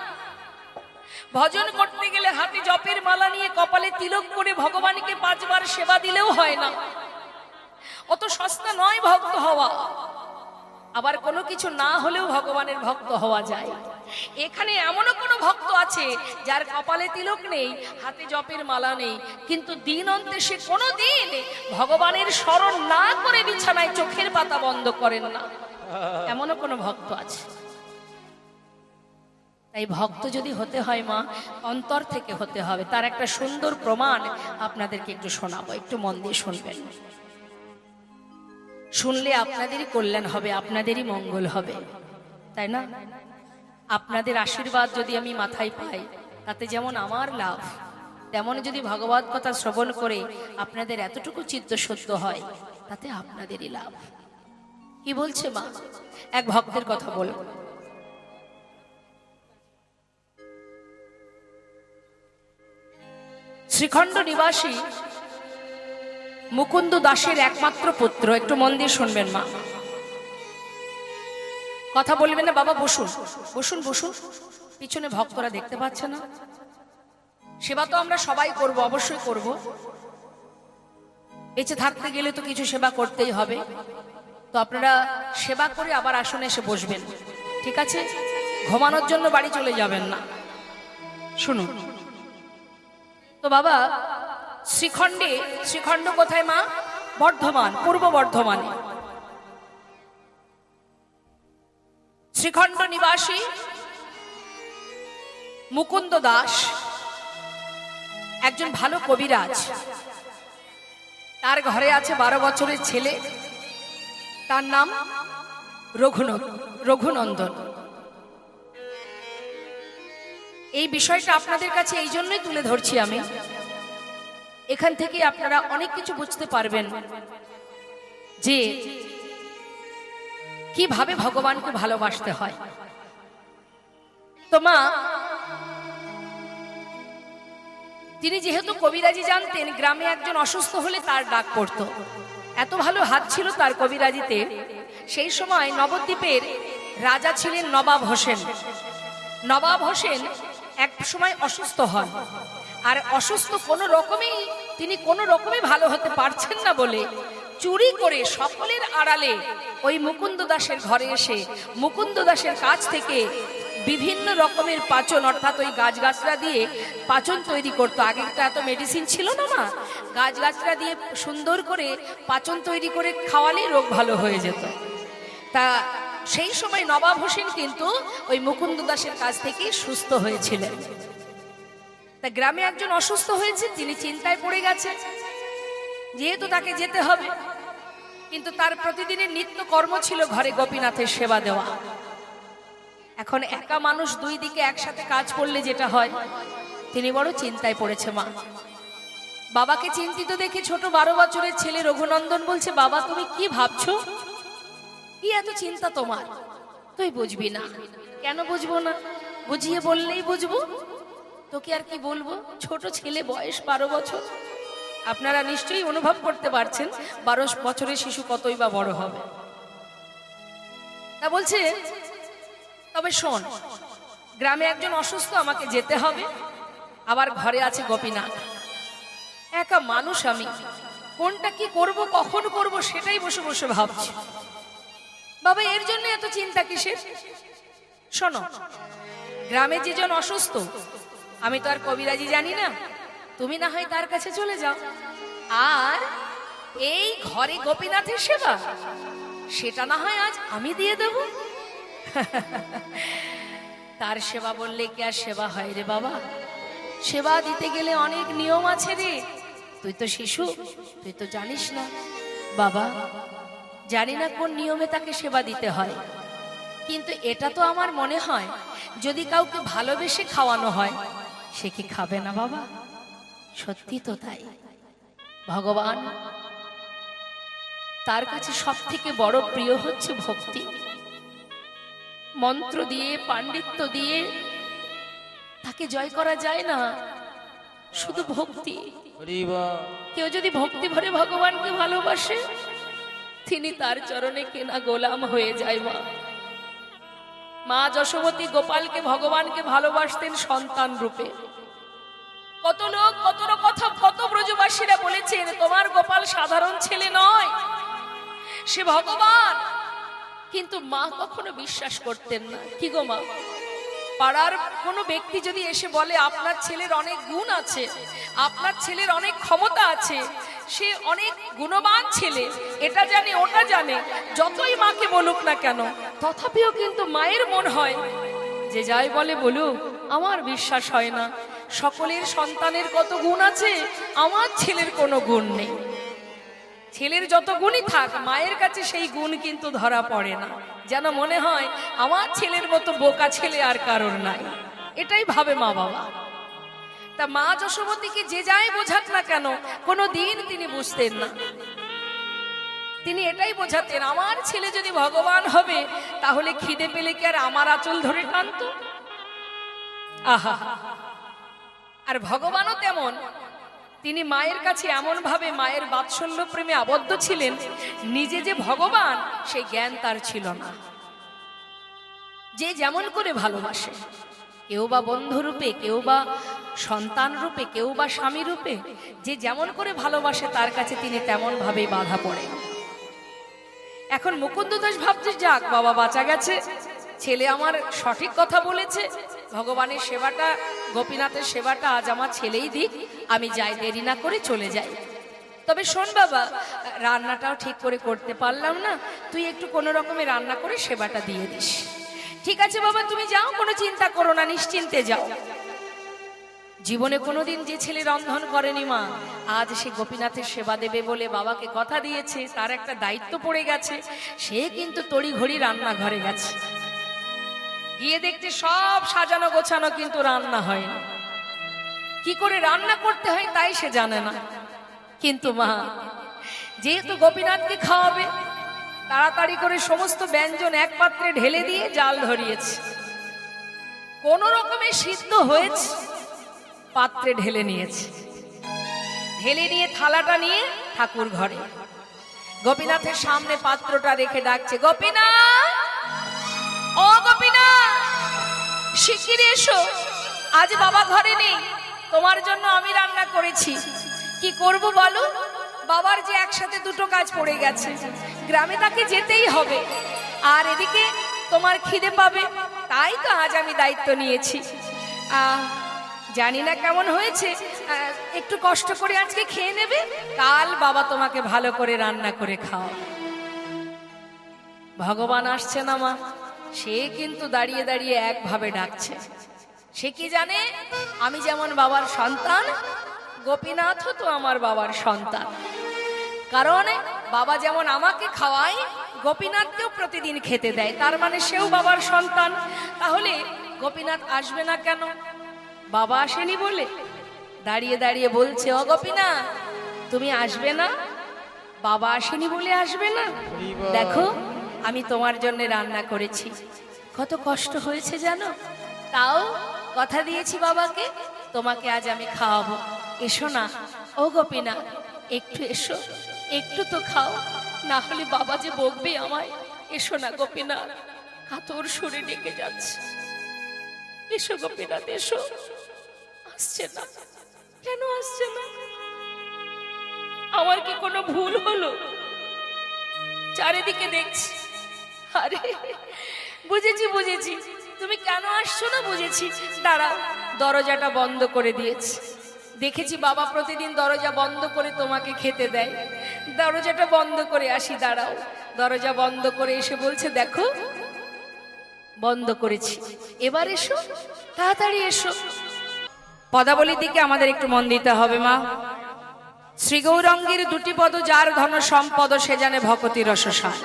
ভজন করতে গেলে হাতে জপের মালা নিয়ে কপালে তিলক করে ভগবানকে 5 বার সেবা দিলেও হয় না। অত সস্তা নয় ভক্ত হওয়া। আবার কোনো কিছু না হলেও ভগবানের ভক্ত হওয়া যায়। এখানে এমনও কোনো ভক্ত আছে যার কপালে তিলক নেই, হাতে জপের মালা নেই, কিন্তু দিন অন্তে সে কোনো দিন ভগবানের স্মরণ না করে বিছানায় চোখের পাতা বন্ধ করেন না। এমনও কোনো ভক্ত আছে। তাই ভক্ত যদি হতে হয় মা, অন্তর থেকে হতে হবে। তার একটা সুন্দর প্রমাণ আপনাদেরকে একটু শোনাবো, একটু মন দিয়ে শুনবেন। শুনলে আপনাদেরই কল্যাণ হবে, আপনাদেরই মঙ্গল হবে, তাই না? আপনাদের আশীর্বাদ যদি আমি মাথায় পাই, তাতে যেমন আমার লাভ, তেমন যদি ভগবত কথা শ্রবণ করে আপনাদের এতটুকু চিত্ত শুদ্ধ হয়, তাতে আপনাদেরই লাভ। কি বলছে মা? এক ভক্তের কথা বলব। শ্রীখণ্ড নিবাসী মুকুন্দ দাসের একমাত্র পুত্র। একটু মন দিয়ে শুনবেন মা, কথা বলবেন না। বাবা বসুন, বসুন, বসুন। পিছনে ভক্তরা দেখতে পাচ্ছে না? সেবা তো আমরা সবাই করব, অবশ্যই করব। বেঁচে থাকতে গেলে তো কিছু সেবা করতেই হবে। তো আপনারা সেবা করে আবার আসনে এসে বসবেন, ঠিক আছে? ঘুমানোর জন্য বাড়ি চলে যাবেন না। শুনুন তো বাবা, শ্রীখণ্ড কোথায় মা? বর্ধমান, পূর্ব বর্ধমানে। শ্রীখণ্ড নিবাসী মুকুন্দ দাস একজন ভালো কবিরাজ। তার ঘরে আছে 12 বছরের ছেলে, তার নাম রঘুনন্দন। এই বিষয়টা আপনাদের কাছে এই জন্যই তুলে ধরছি আমি, এখান থেকে আপনারা অনেক কিছু বুঝতে পারবেন যে কিভাবে ভগবানকে ভালোবাসতে হয়। তো মা, তিনি যেহেতু কবিরাজি জানতেন, গ্রামে একজন অসুস্থ হলে তার ডাক পড়তো। এত ভালো হাত ছিল তার কবিরাজিতে। সেই সময় নবদ্বীপের রাজা ছিলেন নবাব হোসেন। নবাব হোসেন এক সময় অসুস্থ হন, আর অসুস্থ তিনি কোনো রকমে ভালো হতে পারছেন না বলে চুরি করে সকলের আড়ালে ওই মুকুন্দ দাসের ঘরে এসে মুকুন্দ দাসের কাছ থেকে বিভিন্ন রকমের পাচন, অর্থাৎ ওই গাছগাছরা দিয়ে পাচন তৈরি করতো। আগে তো এত মেডিসিন ছিল না মা, গাছগাছরা দিয়ে সুন্দর করে পাচন তৈরি করে খাওয়ালে রোগ ভালো হয়ে যেত। তা সেই সময় নবাব হোসেন কিন্তু ওই মুকুন্দ দাসের কাছ থেকে সুস্থ হয়েছিলেন। তা গ্রামে একজন অসুস্থ হয়েছে, তিনি চিন্তায় পড়ে গেছে, যেহেতু তাকে যেতে হবে। কিন্তু তার প্রতিদিনের নিত্য কর্ম ছিল ঘরে গোপীনাথের সেবা দেওয়া। এখন একা মানুষ 2 দিকে একসাথে কাজ করলে যেটা হয়, তিনি বড় চিন্তায় পড়েছে মা। বাবাকে চিন্তিত দেখে ছোট 12 বছরের ছেলে রঘুনন্দন বলছে, বাবা তুমি কি ভাবছো? কি এত চিন্তা তোমার? তুই বুঝবি না। কেন বুঝবো না? বুঝিয়ে বললেই বুঝবো। তোকে আর কি বলবো, ছোট ছেলে, বয়স 12 বছর। আপনারা নিশ্চয়ই অনুভব করতে পারছেন 12 বছরের শিশু কতই বা বড় হবে। তা বলছে, তবে শোন, গ্রামে একজন অসুস্থ, আমাকে যেতে হবে, আবার ঘরে আছে গোপীনাথ। একা মানুষ আমি, কোনটা কি করব, কখন করব, সেটাই বসে বসে ভাবছি। বাবা, এর জন্য এত চিন্তা কিসের? শোনো, গ্রামে যেজন অসুস্থ, আমি তো আর কবিরাজি জানি না, তুমি না হয় তার কাছে চলে যাও। আর এই ঘরে গোপীনাথের সেবা, সেটা না হয় আজ আমি দিয়ে দেব। তার সেবা বললে কি আর সেবা হয় রে বাবা? সেবা দিতে গেলে অনেক নিয়ম আছে রে। তুই তো শিশু, তুই তো জানিস না। বাবা, জানি না কোন নিয়মে তাকে সেবা দিতে হয়, কিন্তু এটা তো আমার মনে হয় যদি কাউকে ভালোবেসে খাওয়ানো হয়, সে কি খাবে না বাবা? সত্যি তো তাই। ভগবান, তার কাছে সব থেকে বড় প্রিয় হচ্ছে ভক্তি। মন্ত্র দিয়ে, পাণ্ডিত্য দিয়ে তাকে জয় করা যায় না, শুধু ভক্তি। কেউ যদি ভক্তি ভরে ভগবানকে ভালোবাসে, তিনি তার চরণে কেনা গোলাম হয়ে যায়। মা যশোমতী গোপালকে, ভগবানকে ভালোবাসতেন সন্তান রূপে। কত লোক, কত ব্রজবাসীরা বলেছেন তোমার গোপাল সাধারণ ছেলে নয়, সে ভগবান। কিন্তু মা কখনো বিশ্বাস করতেন না। কি গো মা, পাড়ার কোনো ব্যক্তি যদি এসে বলে আপনার ছেলের অনেক গুণ আছে, আপনার ছেলের অনেক ক্ষমতা আছে, সে অনেক গুণবান ছেলে, এটা জানে ওটা জানে, যতই মাকে বলুক না কেন, তথাপিও কিন্তু মায়ের মন হয় যে যাই বলে বলুক, আমার বিশ্বাস হয় না। সকলের সন্তানের কত গুণ আছে, আমার ছেলের কোনো গুণ নেই। ছেলের যত গুণই থাক, মায়ের কাছে সেই গুণ কিন্তু ধরা পড়ে না। যেন মনে হয় আমার ছেলের মতো বোকা ছেলে আর কারোর নাই, এটাই ভাবে মা বাবা। তা মা যশোমতীকে যে যাই বোঝাক না কেন, কোনো দিন তিনি বুঝতেন না। তিনি এটাই বোঝাতেন, আমার ছেলে যদি ভগবান হবে, তাহলে খিদে পেলে কি আর আমার আঁচল ধরে টানতো? আহা, আর ভগবানও তেমন। তিনি মায়ের কাছে এমন ভাবে মায়ের বাৎসল্য প্রেমে আবদ্ধ ছিলেন, নিজে যে ভগবান সেই জ্ঞান তার ছিল না। যে যেমন করে ভালোবাসে, কেউ বা বন্ধু রূপে, কেউ বা সন্তান রূপে, কেউ বা স্বামী রূপে, যে যেমন করে ভালোবাসে তার কাছে তিনি তেমন ভাবেই বাধা পড়েন। এখন মুকুন্দ দাস ভাবছে, যাক বাবা বাঁচা গেছে, ছেলে আমার সঠিক কথা বলেছে, ভগবানের সেবাটা, গোপীনাথের সেবাটা আজ আমার ছেলেই দিক, আমি যাই, দেরি না করে চলে যাই। তবে শোন বাবা, রান্নাটাও ঠিক করে করতে পারলাম না, তুই একটু কোনো রকমে রান্না করে সেবাটা দিয়ে দিস। ঠিক আছে বাবা, তুমি যাও, কোনো চিন্তা করো না, নিশ্চিন্তে যাও। জীবনে কোনোদিন যে ছেলে রন্ধন করেনি মা, আজ সে গোপীনাথের সেবা দেবে বলে বাবাকে কথা দিয়েছে, তার একটা দায়িত্ব পড়ে গেছে, সে কিন্তু তড়িঘড়ি রান্নাঘরে গেছে। গিয়ে দেখতে সব সাজানো গোছানো, কিন্তু রান্না হয় না। কি করে রান্না করতে হয় তাই সে জানে না। কিন্তু মা যেহেতু গোপীনাথকে খাওয়াবে, তাড়াতাড়ি করে সমস্ত ব্যঞ্জন এক পাত্রে ঢেলে দিয়ে জাল ধরিয়েছে। কোন রকমে সিদ্ধ হয়েছে, পাত্রে ঢেলে নিয়েছে। ঢেলে নিয়ে থালাটা নিয়ে ঠাকুর ঘরে, গোপীনাথের সামনে পাত্রটা রেখে ডাকছে, গোপীনাথ, ও গোপীনাথ, শিগগিরি এসো, আজ বাবা ঘরে নেই, তোমার জন্য আমি রান্না করেছি। কি করব বলো? বাবার যে একসাথে দুটো কাজ পড়ে গেছে, গ্রামে তাকে যেতেই হবে, আর এদিকে তোমার খিদে পাবে, তাই তো আজ আমি দায়িত্ব নিয়েছি। জানি না কেমন হয়েছে, একটু কষ্ট করে আজকে খেয়ে নেবে, কাল বাবা তোমাকে ভালো করে রান্না করে খাও। ভগবান আসছে না মা, সে কিন্তু দাঁড়িয়ে দাঁড়িয়ে একভাবে ডাকছে। সে কি জানে, আমি যেমন বাবার সন্তান, গোপীনাথও তো আমার বাবার সন্তান। কারণ বাবা যেমন আমাকে খাওয়ায়, গোপীনাথকেও প্রতিদিন খেতে দেয়, তার মানে সেও বাবার সন্তান। তাহলে গোপীনাথ আসবে না কেন? বাবা আসেনি বলে দাঁড়িয়ে দাঁড়িয়ে বলছে, ও গোপীনাথ, তুমি আসবে না? বাবা আসেনি বলে আসবে না? দেখো আমি তোমার জন্য রান্না করেছি, কত কষ্ট হয়েছে জানো, তাও কথা দিয়েছি বাবাকে, তোমাকে আজ আমি খাওয়াবো। এসো না ও গোপীনাথ, একটু এসো, একটু তো খাও, না হলে বাবা যে বকবে আমায়। এসো না গোপীনাথ, কাতর সুরে ডেকে যাচ্ছে। এসো গোপীনাথ এসো। আসছে না, কেন আসছে না? আমার কি কোনো ভুল হলো? চারিদিকে দেখছি, আরে বুঝেছি বুঝেছি, তুমি কেন আসছো না বুঝেছি। দাঁড়াও, দরজাটা বন্ধ করে দিয়েছি। দেখেছি বাবা প্রতিদিন দরজা বন্ধ করে তোমাকে খেতে দেয়। দরজাটা বন্ধ করে আসি। দাঁড়াও, দরজা বন্ধ করে এসে বলছে দেখো বন্ধ করেছি, এবার এসো, তাড়াতাড়ি এসো। পদাবলীর দিকে আমাদের একটু মন দিতে হবে মা। শ্রী গৌরাঙ্গের দুটি পদ যার ধন সম্পদ সে জানে ভকতি রসসার।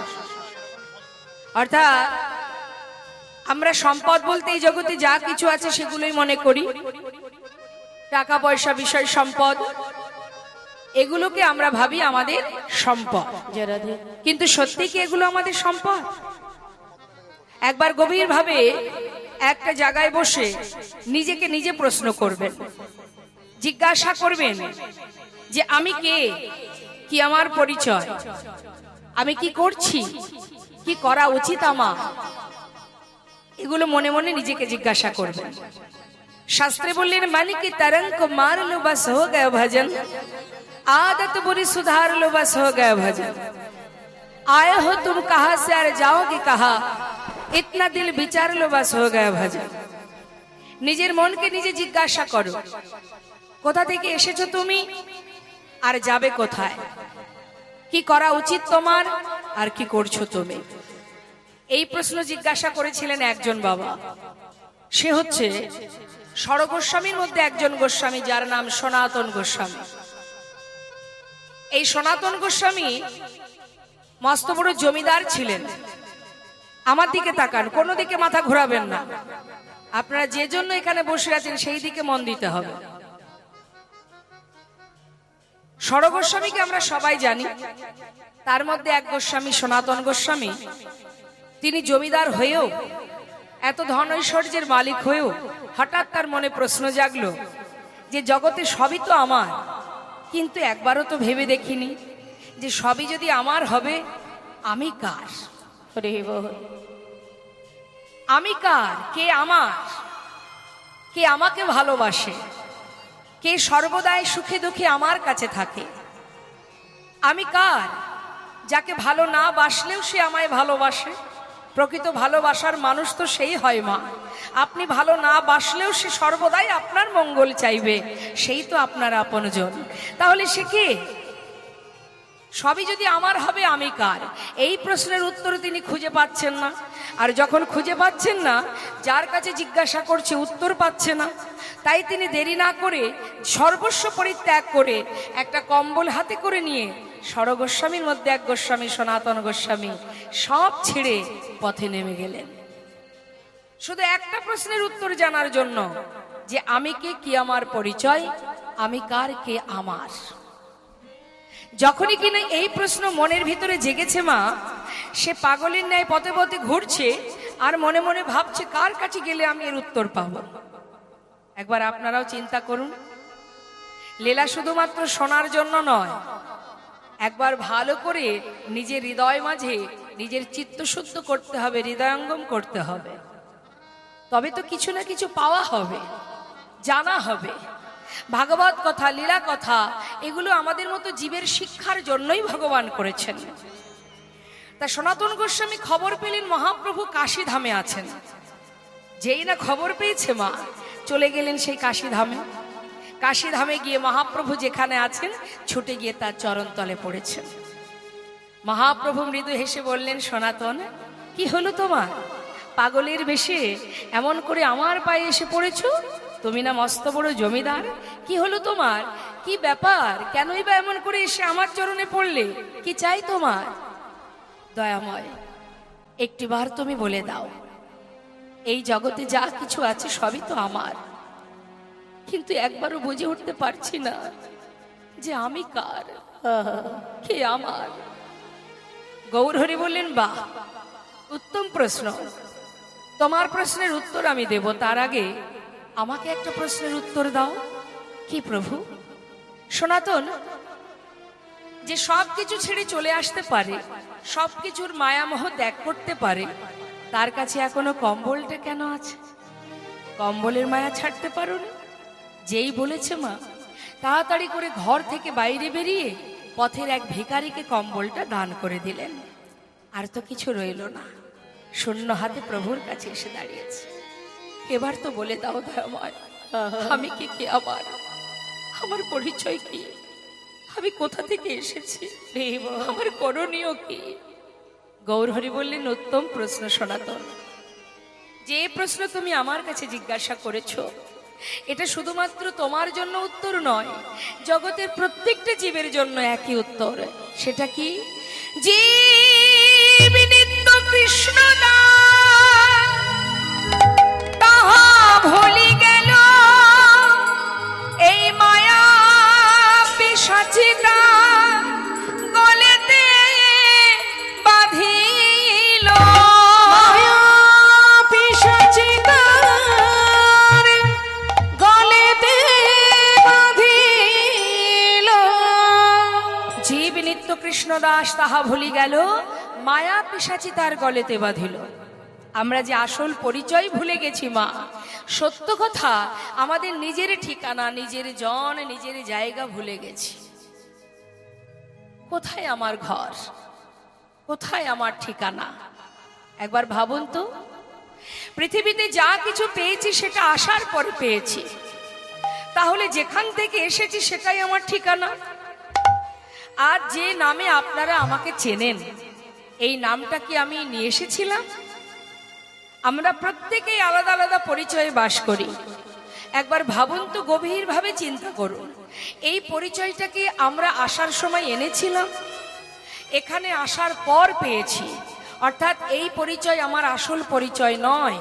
অর্থাৎ আমরা সম্পদ বলতে এই জগতে যা কিছু আছে সেগুলোই মনে করি, টাকা পয়সা বিষয় সম্পদ, এগুলোকে আমরা ভাবি আমাদের সম্পদ। কিন্তু সত্যি কি এগুলো আমাদের সম্পদ? একবার গভীরভাবে একটা জায়গায় বসে নিজেকে নিজে প্রশ্ন করবেন, জিজ্ঞাসা করবেন যে আমি কে, কি আমার পরিচয়, আমি কি করছি, কি করা উচিত আমার, এগুলো মনে মনে নিজেকে জিজ্ঞাসা করবেন। শাস্ত্রে বললেন মানি কি तरंग को मार लो बस हो गया भजन, आदत बुरी सुधार लो बस हो गया भजन, आए हो तुम कहां से और जाओगे कहां, इतना दिल विचार लो बस हो गया भजन। নিজের মনকে নিজে জিজ্ঞাসা করো, কোথা থেকে এসেছো তুমি আর যাবে কোথায়, কি করা উচিত তোমার আর কি করছো তুমি। এই প্রশ্ন জিজ্ঞাসা করেছিলেন একজন বাবা। সে হচ্ছে ষড়গোস্বামীর মধ্যে একজন গোস্বামী, যার নাম সনাতন গোস্বামী। এই সনাতন গোস্বামী মস্ত বড় জমিদার ছিলেন। আমার দিকে তাকান, কোনো দিকে মাথা ঘোরাবেন না। আপনারা যে জন্য এখানে বসে আছেন সেই দিকে মন দিতে হবে। ষড়গোস্বামীকে আমরা সবাই জানি, তার মধ্যে এক গোস্বামী সনাতন গোস্বামী, তিনি জমিদার হয়েও, এত ধন ঐশ্বর্যের মালিক হয়েও হঠাৎ তার মনে প্রশ্ন জাগলো যে জগতে সবই তো আমার, কিন্তু একবারও তো ভেবে দেখিনি যে সবই যদি আমার হবে আমি কার। আমি কার, কে আমার, কে আমাকে ভালোবাসে, কে সর্বদাই সুখে দুঃখে আমার কাছে থাকে। আমি কার, যাকে ভালো না বাসলেও সে আমায় ভালোবাসে। প্রকৃত ভালোবাসার মানুষ তো সেই হয় মা। আপনি ভালো না বাসলেও সে সর্বদাই আপনার মঙ্গল চাইবে, সেই তো আপনার আপনজন। তাহলে সে কে? সবই যদি আমার হবে আমি কার? এই প্রশ্নের উত্তর তিনি খুঁজে পাচ্ছেন না। আর যখন খুঁজে পাচ্ছেন না, যার কাছে জিজ্ঞাসা করছে উত্তর পাচ্ছে না, তাই তিনি দেরি না করে সর্বস্ব পরিত্যাগ করে একটা কম্বল হাতে করে নিয়ে ষড়গোস্বামীর মধ্যে এক গোস্বামী সনাতন গোস্বামী সব ছেড়ে পথে নেমে গেলেন, শুধু একটা প্রশ্নের উত্তর জানার জন্য যে আমি কে, কি আমার পরিচয়, আমি কার, কে আমার। যখনই কিনা এই প্রশ্ন মনের ভিতরে জেগেছে মা, সে পাগলের ন্যায় পথে পথে ঘুরছে আর মনে মনে ভাবছে কার কাছে গেলে আমি এর উত্তর পাবো। একবার আপনারাও চিন্তা করুন, লীলা শুধুমাত্র শোনার জন্য নয়, একবার ভালো করে নিজের হৃদয় মাঝে নিজের চিত্ত শুদ্ধ করতে হবে, হৃদয়ঙ্গম করতে হবে, তবে তো কিছু না কিছু পাওয়া হবে, জানা হবে। ভাগবত কথা, লীলা কথা, এগুলো আমাদের মতো জীবের শিক্ষার জন্যই ভগবান করেছেন। তা সনাতন গোস্বামী খবর পেলেন মহাপ্রভু কাশী ধামে আছেন। যেই না খবর পেয়েছে মা, চলে গেলেন সেই কাশী ধামে। কাশী ধামে গিয়ে মহাপ্রভু যেখানে আছেন ছুটে গিয়ে তার চরণতলে পড়েছেন। মহাপ্রভু মৃদু হেসে বললেন, সনাতন কি হলো তোমার? পাগলের বেশে এমন করে আমার পায়ে এসে পড়েছো? তুমি না মস্ত বড় জমিদার, কি হলো তোমার? কি ব্যাপার, কেনই বা এমন করে এসে আমার চরণে পড়লে? কি চাই তোমার? দয়াময়, একটিবার তুমি বলে দাও, এই জগতে যা কিছু আছে সবই তো আমার, কিন্তু একবারও বুঝে উঠতে পারছি না যে আমি কার, কে আমার। গৌরহরি বললেন, বাহ, উত্তম প্রশ্ন, তোমার প্রশ্নের উত্তর আমি দেব, তার আগে আমাকে একটা প্রশ্নের উত্তর দাও। কি প্রভু? সনাতন যে সব কিছু ছেড়ে চলে আসতে পারে, সবকিছুর মায়ামোহ ত্যাগ করতে পারে, তার কাছে এখনো কম্বলটা কেন আছে? কম্বলের মায়া ছাড়তে পারো না? যেই বলেছে মা, তাড়াতাড়ি করে ঘর থেকে বাইরে বেরিয়ে পথের এক ভিখারিকে কম্বলটা দান করে দিলেন। আর তো কিছু রইল না, শূন্য হাতে প্রভুর কাছে এসে দাঁড়িয়েছে। এবার তো বলে দাও দয়াময়, আমি কি আমার পরিচয় কি, আমি কোথা থেকে এসেছি, আমার করণীয় কি? গৌরহরি বললেন, উত্তম প্রশ্ন সনাতন। যে প্রশ্ন তুমি আমার কাছে জিজ্ঞাসা করেছো, এটা শুধুমাত্র তোমার জন্য উত্তর নয়, জগতের প্রত্যেকটা জীবের জন্য একই উত্তর। সেটা কি? জীব নিত্য কৃষ্ণ তাহা ভুলি গেল, এই মায়া পিশাচিতা গলেতে বাঁধিল। মায়া পিশাচিতার গলেতে বাঁধিল। জীব নিত্য কৃষ্ণ দাস তাহা ভুলি গেল, মায়া পিশাচি তার গলেতে বাঁধিল। আমরা যে আসল পরিচয় ভুলে গেছি মা। সত্য কথা, আমাদের নিজের ঠিকানা, নিজের জন, নিজের জায়গা ভুলে গেছি। কোথায় আমার ঘর, কোথায় আমার ঠিকানা? একবার ভাবুন তো, পৃথিবীতে যা কিছু পেয়েছি সেটা আসার পরে পেয়েছি, তাহলে যেখান থেকে এসেছি সেটাই আমার ঠিকানা। আর যে নামে আপনারা আমাকে চেনেন, এই নামটা কি আমি নিয়ে এসেছিলাম? আমরা প্রত্যেকেই আলাদা আলাদা পরিচয়ে বাস করি। একবার ভাবুন তো, গভীরভাবে চিন্তা করুন, এই পরিচয়টা কি আমরা আসার সময় এনেছিলাম? এখানে আসার পর পেয়েছি। অর্থাৎ এই পরিচয় আমার আসল পরিচয় নয়।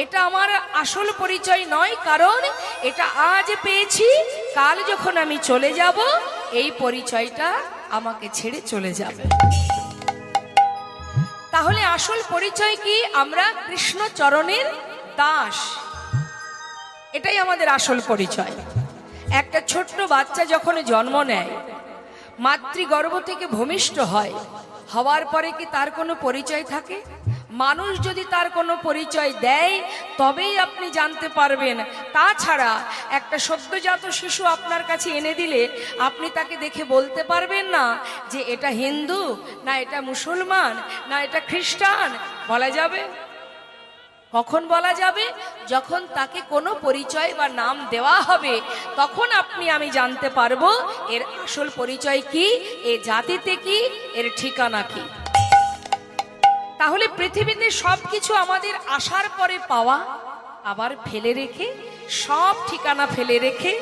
এটা আমার আসল পরিচয় নয়, কারণ এটা আজ পেয়েছি, কাল যখন আমি চলে যাব এই পরিচয়টা আমাকে ছেড়ে চলে যাবে। তাহলে আসল পরিচয় কি? আমরা কৃষ্ণ চরণের দাস, এটাই আমাদের আসল পরিচয়। একটা ছোট্ট বাচ্চা যখন জন্ম নেয়, মাতৃগর্ভ থেকে ভূমিষ্ঠ হয়, হওয়ার পরে কি তার কোনো পরিচয় থাকে? মানুষ যদি তার কোনো পরিচয় দেয় তবেই আপনি জানতে পারবেন। তাছাড়া একটা সদ্যজাত শিশু আপনার কাছে এনে দিলে আপনি তাকে দেখে বলতে পারবেন না যে এটা হিন্দু, না এটা মুসলমান, না এটা খ্রিস্টান। বলা যাবে? কখন বলা যাবে? যখন তাকে কোনো পরিচয় বা নাম দেওয়া হবে, তখন আপনি আমি জানতে পারবো এর আসল পরিচয় কি, এর জাতিতে কি, এর ঠিকানা কি। তাহলে পৃথিবীতে সবকিছু আমাদের আসার পরে পাওয়া, আবার ফেলে রেখে, সব ঠিকানা ফেলে রেখে,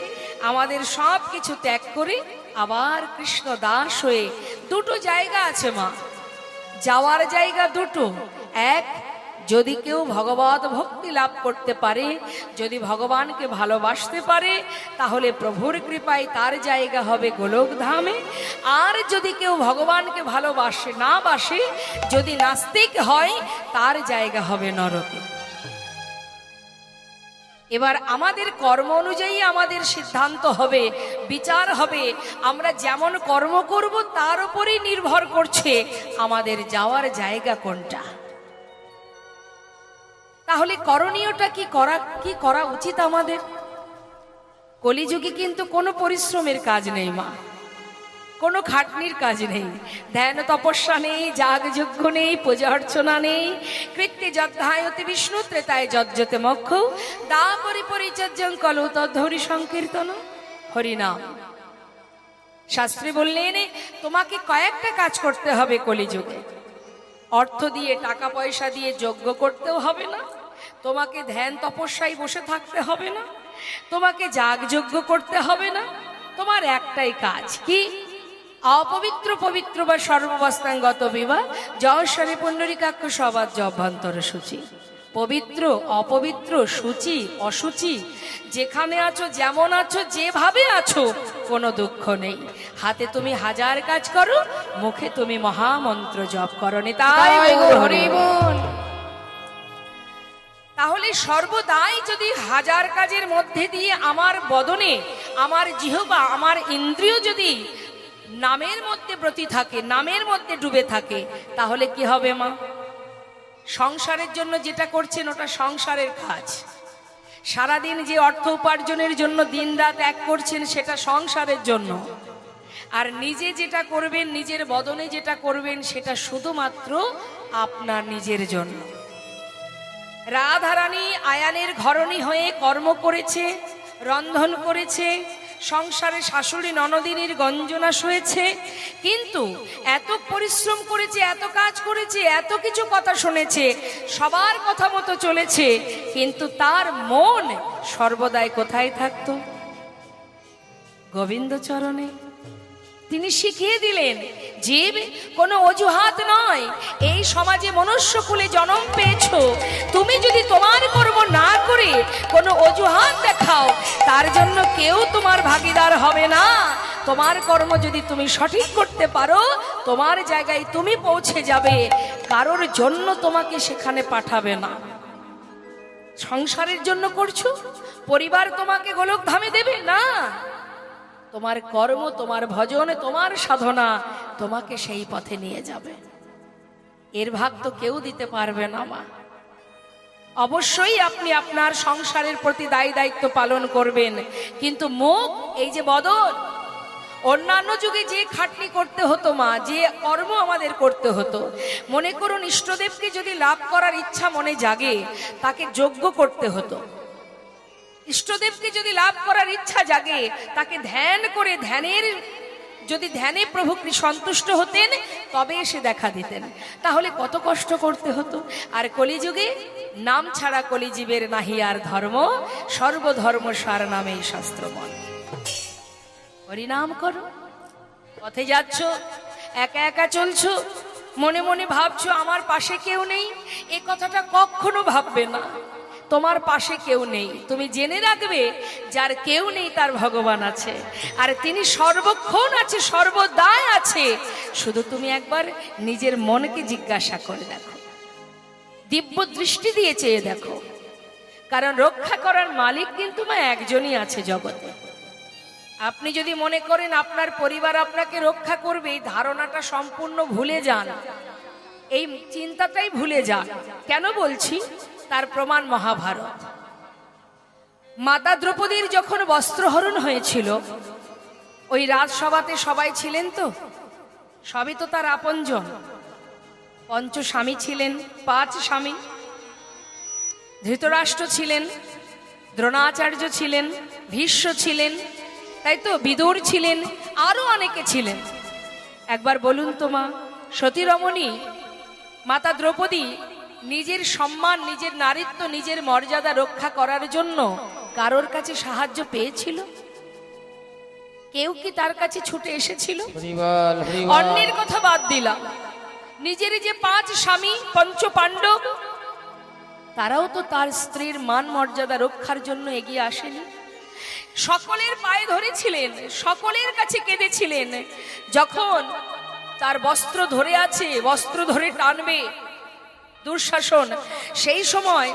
আমাদের সব কিছু ত্যাগ করে আবার কৃষ্ণ দাস হয়ে। দুটো জায়গা আছে মা, যাওয়ার জায়গা দুটো। এক, যদি কেউ ভগবত ভক্তি লাভ করতে পারে, যদি ভগবানকে ভালোবাসতে পারে, তাহলে প্রভুর কৃপায় তার জায়গা হবে গোলক ধামে। আর যদি কেউ ভগবানকে ভালোবাসে না বাসে, যদি নাস্তিক হয়, তার জায়গা হবে নরকে। এবার আমাদের কর্ম অনুযায়ী আমাদের সিদ্ধান্ত হবে, বিচার হবে। আমরা যেমন কর্ম করব তার উপরেই নির্ভর করছে আমাদের যাওয়ার জায়গা কোনটা। তাহলে করণীয়টা কি করা উচিত আমাদের? কলিযুগে কিন্তু কোনো পরিশ্রমের কাজ নেই মা, কোনো খাটনির কাজ নেই। ধ্যান তপস্যা নেই, যাগযজ্ঞ নেই, পূজা অর্চনা নেই। কৃত্যে যদ্ধায়তে বিষ্ণু, ত্রেতায় যজ্জতে মোক্ষ, দাপরি পরিচর্যং কলৌ তদ্ধরি সংকীর্তন হরিনাম। শাস্ত্রী বললেন, তোমাকে কয়েকটা কাজ করতে হবে কলিযুগে। অর্থ দিয়ে, টাকা পয়সা দিয়ে যজ্ঞ করতেও হবে না, তোমাকে ধ্যান তপস্যায় বসে থাকতে হবে না, তোমাকে যাগযজ্ঞ করতে হবে না। তোমার একটাই কাজ, কি? অপবিত্র পবিত্র বা সর্বাবস্থাঙ্গত বিবাহ জয়স্বরী পুণ্ডরীকাক্ষ সবাজ্য অভ্যন্তর সূচি। পবিত্র অপবিত্র, সূচি অসুচি, যেখানে আছো, যেমন আছো, যেভাবে আছো, কোনো দুঃখ নেই। হাতে তুমি হাজার কাজ করো, মুখে তুমি মহামন্ত্র জপ করো। তাই হরি বল। তাহলে সর্বদাই যদি হাজার কাজের মধ্যে দিয়ে আমার বদনে, আমার জিহ্বা, আমার ইন্দ্রিয় যদি নামের মধ্যে ব্রতী থাকে, নামের মধ্যে ডুবে থাকে, তাহলে কি হবে মা? সংসারের জন্য যেটা করছেন ওটা সংসারের কাজ, সারাদিন যে অর্থ উপার্জনের জন্য দিনরাত এক করছেন সেটা সংসারের জন্য, আর নিজে যেটা করবেন, নিজের বদনে যেটা করবেন সেটা শুধুমাত্র আপনার নিজের জন্য। রাধারানী আয়ানের ঘরণী হয়ে কর্ম করেছে, রন্ধন করেছে, সংসারে শাশুড়ি ননদিনীর গঞ্জনা সয়েছে, কিন্তু এত পরিশ্রম করেছে, এত কাজ করেছে, এত কিছু কথা শুনেছে, সবার কথা মতো চলেছে, কিন্তু তার মন সর্বদাই কোথায় থাকতো? গোবিন্দ চরণে। তিনি শিখিয়ে দিলেন যে কোনো অজুহাত নয়, এই সমাজে মনুষ্যকুলে জন্ম পেয়েছো, তুমি যদি তোমার কর্ম না করে কোনো অজুহাত দেখাও, তার জন্য কেউ তোমার ভাগীদার হবে না। তোমার কর্ম যদি তুমি সঠিক করতে পারো, তোমার জায়গায় তুমি পৌঁছে যাবে, কারোর জন্য তোমাকে সেখানে পাঠাবে না। সংসারের জন্য করছো, পরিবার তোমাকে গোলক ধামে দেবে না, তোমার কর্ম, তোমার ভজন, তোমার সাধনা তোমাকে সেই পথে নিয়ে যাবে। এর ভাগ তো কেউ দিতে পারবে না মা। অবশ্যই আপনি আপনার সংসারের প্রতি দায়ী দায়িত্ব পালন করবেন, কিন্তু মুখ এই যে বদন, অন্যান্য যুগে যে খাটনি করতে হতো মা, যে কর্ম আমাদের করতে হতো, মনে করুন ইষ্টদেবকে যদি লাভ করার ইচ্ছা মনে জাগে, তাকে যজ্ঞ করতে হতো। ইষ্টদেবকে যদি লাভ করার ইচ্ছা জাগে, তাকে ধ্যান করে, যদি ধ্যানে প্রভু সন্তুষ্ট হতেন তবে এসে দেখা দিতেন, তাহলে কত কষ্ট করতে হতো। আর কলিযুগে নাম ছাড়া কলিজীবের নাহি আর ধর্ম, সর্বধর্ম সার নামেই শাস্ত্র মন। হরিনাম করো, পথে যাচ্ছ, একা একা চলছো, মনে মনে ভাবছো আমার পাশে কেউ নেই, এ কথাটা কখনো ভাববে না। তোমার পাশে কেউ নেই, তুমি জেনে রাখবে যার কেউ নেই তার ভগবান আছে, আর তিনি সর্বক্ষণ আছে, সর্বদাই আছে। শুধু তুমি একবার নিজের মনকে জিজ্ঞাসা করে দেখো, দিব্য দৃষ্টি দিয়ে চেয়ে দেখো, কারণ রক্ষা করার মালিক কিন্তু মা একজনই আছে জগতে। আপনি যদি মনে করেন আপনার পরিবার আপনাকে রক্ষা করবে, এই ধারণাটা সম্পূর্ণ ভুলে যান, এই চিন্তাটাই ভুলে যান। কেন বলছি? তার প্রমাণ মহাভারত। মাতা দ্রৌপদীর যখন বস্ত্রহরণ হয়েছিল, ওই রাজসভাতে সবাই ছিলেন তো, সবই তো তার আপনজন। পঞ্চস্বামী ছিলেন, 5 স্বামী। ধৃতরাষ্ট্র ছিলেন, দ্রোণাচার্য ছিলেন, ভীষ্ম ছিলেন, তাই তো, বিদুর ছিলেন, আরো অনেকে ছিলেন। একবার বলুন তো মা, সতী রমণী মাতা দ্রৌপদী নিজের সম্মান, নিজের নারীত্ব, নিজের মর্যাদা রক্ষা করার জন্য কারোর কাছে সাহায্য পেয়েছিল? কেউ কি তার কাছে ছুটে এসেছিল? অন্যের কথা বাদ দিলাম, নিজের যে 5 স্বামী, পঞ্চ পাণ্ডব, তারাও তো তার স্ত্রীর মান মর্যাদা রক্ষার জন্য এগিয়ে আসেনি। সকলের পায়ে ধরেছিলেন, সকলের কাছে কেঁদেছিলেন। যখন তার বস্ত্র ধরে আছে, বস্ত্র ধরে টানবে দুঃশাসন, সেই সময়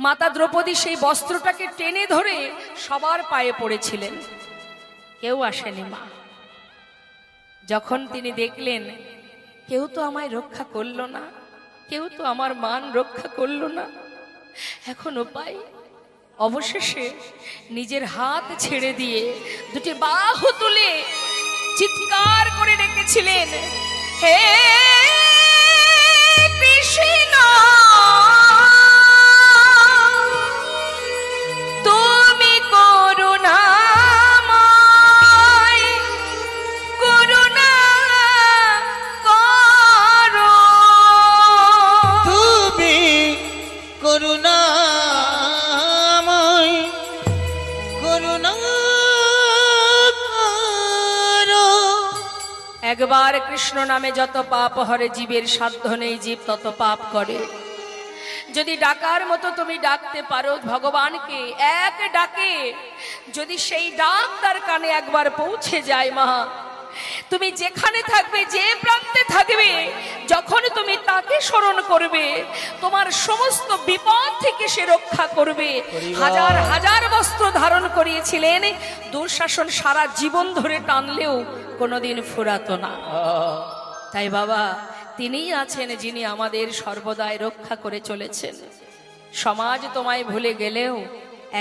মাতা দ্রৌপদী সেই বস্ত্রটাকে টেনে ধরে সবার পায়ে পড়েছিলেন, কেউ আসেনি মা। যখন তিনি দেখলেন কেউ তো আমায় রক্ষা করলো না, কেউ তো আমার মান রক্ষা করলো না, এখন উপায়, অবশেষে নিজের হাত ছেড়ে দিয়ে 2টি বাহু তুলে চিৎকার করে ডেকেছিলেন, হে কৃষ্ণ, তুমি করুণাময়, করুণা করো, তুমি করুণাময়, করুণা করো। একবার কৃষ্ণ নামে যত পাপ হরে, জীবের সাধ্য নেই, জীব তত পাপ করে। যদি ডাকার মতো তুমি ডাকতে পারো ভগবানকে, এক ডাকে যদি সেই ডাক তার কানে একবার পৌঁছে যায় মা, তুমি যেখানে থাকবে, যে প্রান্তে থাকবে, যখন তুমি তাকে স্মরণ করবে, তোমার সমস্ত বিপদ থেকে সে রক্ষা করবে। হাজার হাজার বস্ত্র ধারণ করিয়েছিলেন, দুঃশাসন সারা জীবন ধরে টানলেও কোনোদিন ফুরাতো না। তাই বাবা, তিনিই আছেন যিনি আমাদের সর্বদাই রক্ষা করে চলেছেন। সমাজ তোমায় ভুলে গেলেও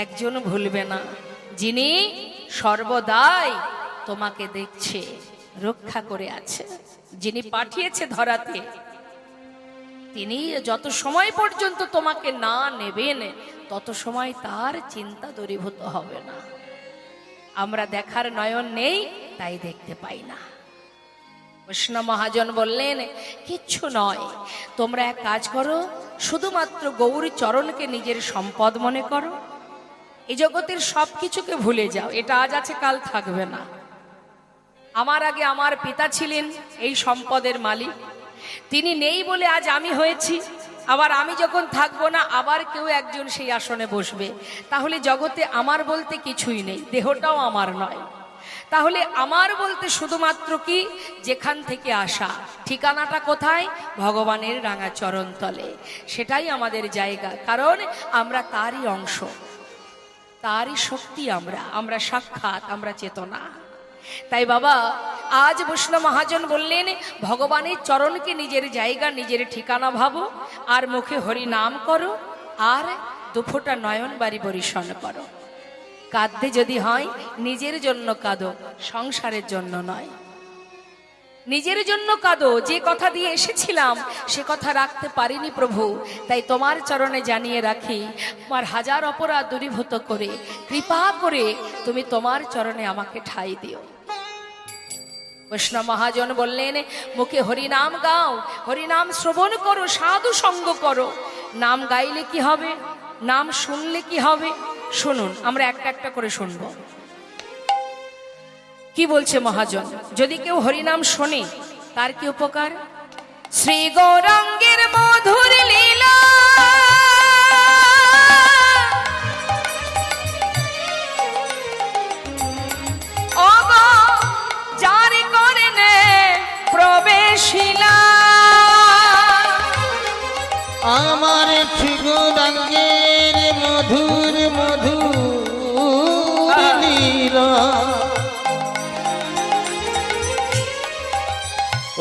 একজন ভুলবে না, যিনি সর্বদাই তোমাকে দেখছে, রক্ষা করে আছে, যিনি পাঠিয়েছে ধরাতে, তিনি যত সময় পর্যন্ত তোমাকে না নেবেন তত সময় তার চিন্তা দূরীভূত হবে না। আমরা দেখার নয়ন নেই, তাই দেখতে পাই না। কৃষ্ণ মহাজন বললেন, কিচ্ছু নয়, তোমরা এক কাজ করো, শুধুমাত্র গৌর চরণকে নিজের সম্পদ মনে করো, এই জগতের সব কিছুকে ভুলে যাও, এটা আজ আছে কাল থাকবে না। আমার আগে আমার পিতা ছিলেন এই সম্পদের মালিক, তিনি নেই বলে আজ আমি হয়েছি, আবার আমি যখন থাকবো না আবার কেউ একজন সেই আসনে বসবে, তাহলে জগতে আমার বলতে কিছুই নেই, দেহটাও আমার নয়। তাহলে আমার বলতে শুধুমাত্র কি, যেখান থেকে আসা, ঠিকানাটা কোথায়? ভগবানের রাঙা চরণ তলে, সেটাই আমাদের জায়গা, কারণ আমরা তারই অংশ, তারই শক্তি, আমরা সাক্ষাৎ, আমরা চেতনা। তাই বাবা, আজ বৈষ্ণব মহাজন বললেন, ভগবানের চরণকে নিজের জায়গা, নিজের ঠিকানা ভাবো, আর মুখে হরি নাম করো, আর দুফোঁটা নয়ন বাড়ি বরিশন করো। কাঁদতে যদি হয় নিজের জন্য কাঁদো, সংসারের জন্য নয়। নিজের জন্য কাঁদো, যে কথা দিয়ে এসেছিলাম সে কথা রাখতে পারিনি প্রভু, তাই তোমার চরণে জানিয়ে রাখি, আমার হাজার অপরাধ দূরীভূত করে কৃপা করে তুমি তোমার চরণে আমাকে ঠাঁই দিও। বৈষ্ণব মহাজন বললেন, মুখে হরিনাম গাও, হরিনাম শ্রবণ করো, সাধু সঙ্গ করো। নাম গাইলে কি হবে, নাম শুনলে কি হবে? শুনুন, আমরা একটা একটা করে শুনবো। কি বলছে মহাজন? যদি কেউ হরিনাম শোনে তার কি উপকার? শ্রী গৌরাঙ্গের মধুর লীলা অগো জারি করেনে প্রবেশিলা, আমার গৌরাঙ্গের মধুর মধুর লীলা,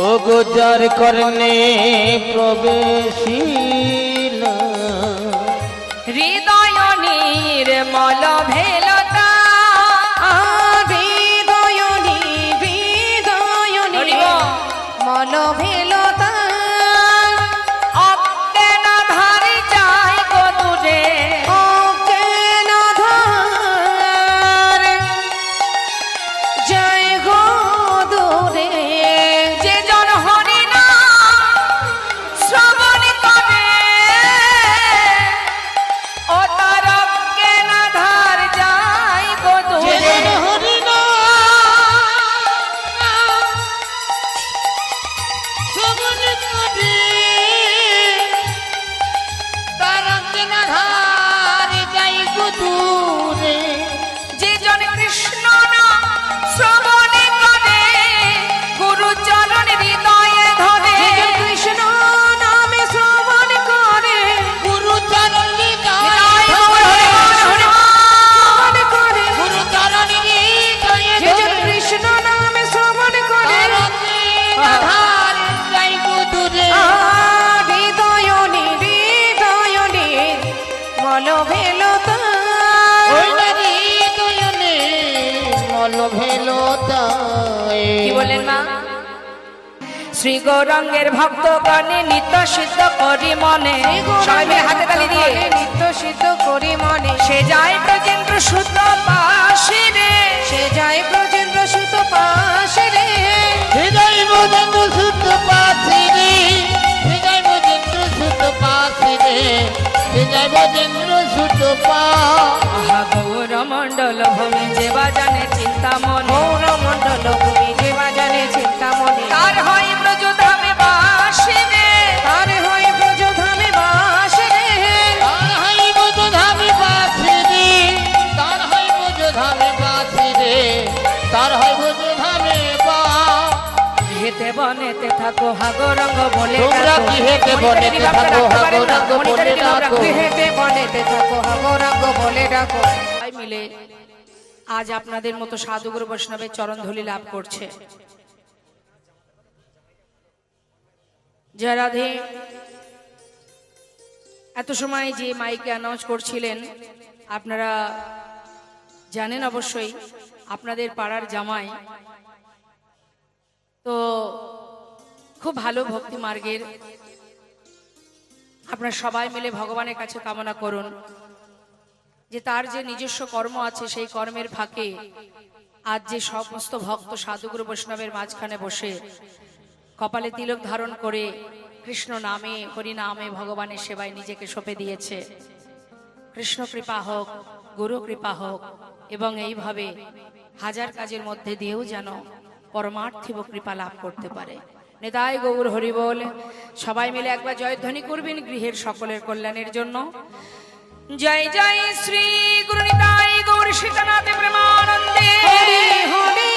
ও গোজার করনে প্রবেশিলা, হৃদয় নির্মল ভেলতা, হৃদয় নির্মল ভেলতা, অজ্ঞান ধারে যায় গো দূরে, অজ্ঞান ধার জয় গো দূরে, যে জন হরি নাম শ্রবণ করে, ও তার অজ্ঞান ধার যায় গো দূরে। যে জন কৃষ্ণ নাম শ্রবণ করে, গুরু চরণ হৃদয়ে ধরে, কৃষ্ণ নামে শ্রবণ করে, গুরু চরণ হৃদয় ধরে শ্রবণ করে, গুরু চরণ যে জন কৃষ্ণ নামে শ্রবণ করে, হৃদয় নির্মল ভেলতা, কি বলেন মা? শ্রী গৌরাঙ্গের ভক্তগণে নিত্য সিদ্ধ করি মনে, সবাই মিলে হাতে তালি দিয়ে, নিত্য সিদ্ধ করি মনে, সে যায় ব্রজেন্দ্র সুত পাশে রে, সে যায় ব্রজেন্দ্র সুত পাশে রে, হৃদয় মজেন্দ্র সুত পাশে রে, হৃদয় মজেন্দ্র সুত পাশে রে, হৃদয় মজেন্দ্র সুত পা। আহা গৌর মণ্ডল ভূমি যে বাজানে চিন্তা মনে, গৌর মণ্ডল ভূমি যে বাজানে চিন্তা মনে, তার হয় ব্রজ ধামে বাসে রে, তার হয় ব্রজ ধামে বাস রে, তার হয় বোধ ধামে পাশে রে, তার হয় বোধ ধামে পাশে রে, তার হয় বোধ ধামে পা। হেতে বনেতে থাকো হাগরঙ্গ বলে তোমরা ডাকো। কি হেতে বনেতে থাকো হাগরঙ্গ বলে ডাকো। গৃহেতে বনেতে থাকো গৌরাঙ্গ বলে ডাকো। সবাই মিলে আজ আপনাদের মতো সাধুগুরু বৈষ্ণবের চরণ ধুলি লাভ করছে। জয় রাধে। এত সময় যে মাইকে অ্যানাউন্স করছিলেন আপনারা জানেন অবশ্যই, আপনাদের পাড়ার জামাই তো খুব ভালো ভক্তি মার্গের। আপনারা সবাই মিলে ভগবানের কাছে কামনা করুন যে তার যে নিজস্ব কর্ম আছে সেই কর্মের ফাঁকে আজ যে সমস্ত ভক্ত সাধুগুরু বৈষ্ণবের মাঝখানে বসে কপালে তিলক ধারণ করে কৃষ্ণ নামে হরি নামে ভগবানের সেবায় নিজেকে সঁপে দিয়েছে, কৃষ্ণ কৃপা হোক, গুরু কৃপা হোক এবং এইভাবে হাজার কাজের মধ্যে দিয়েও যেন পরমার্থিব কৃপা লাভ করতে পারে। নিতাই গৌর হরি বল। সবাই মিলে একবার জয়ধ্বনি করবেন গৃহের সকলের কল্যাণের জন্য। জয় জয় শ্রী গুরু নিতাই গৌর সীতানাথ প্রেমানন্দে হরি হরি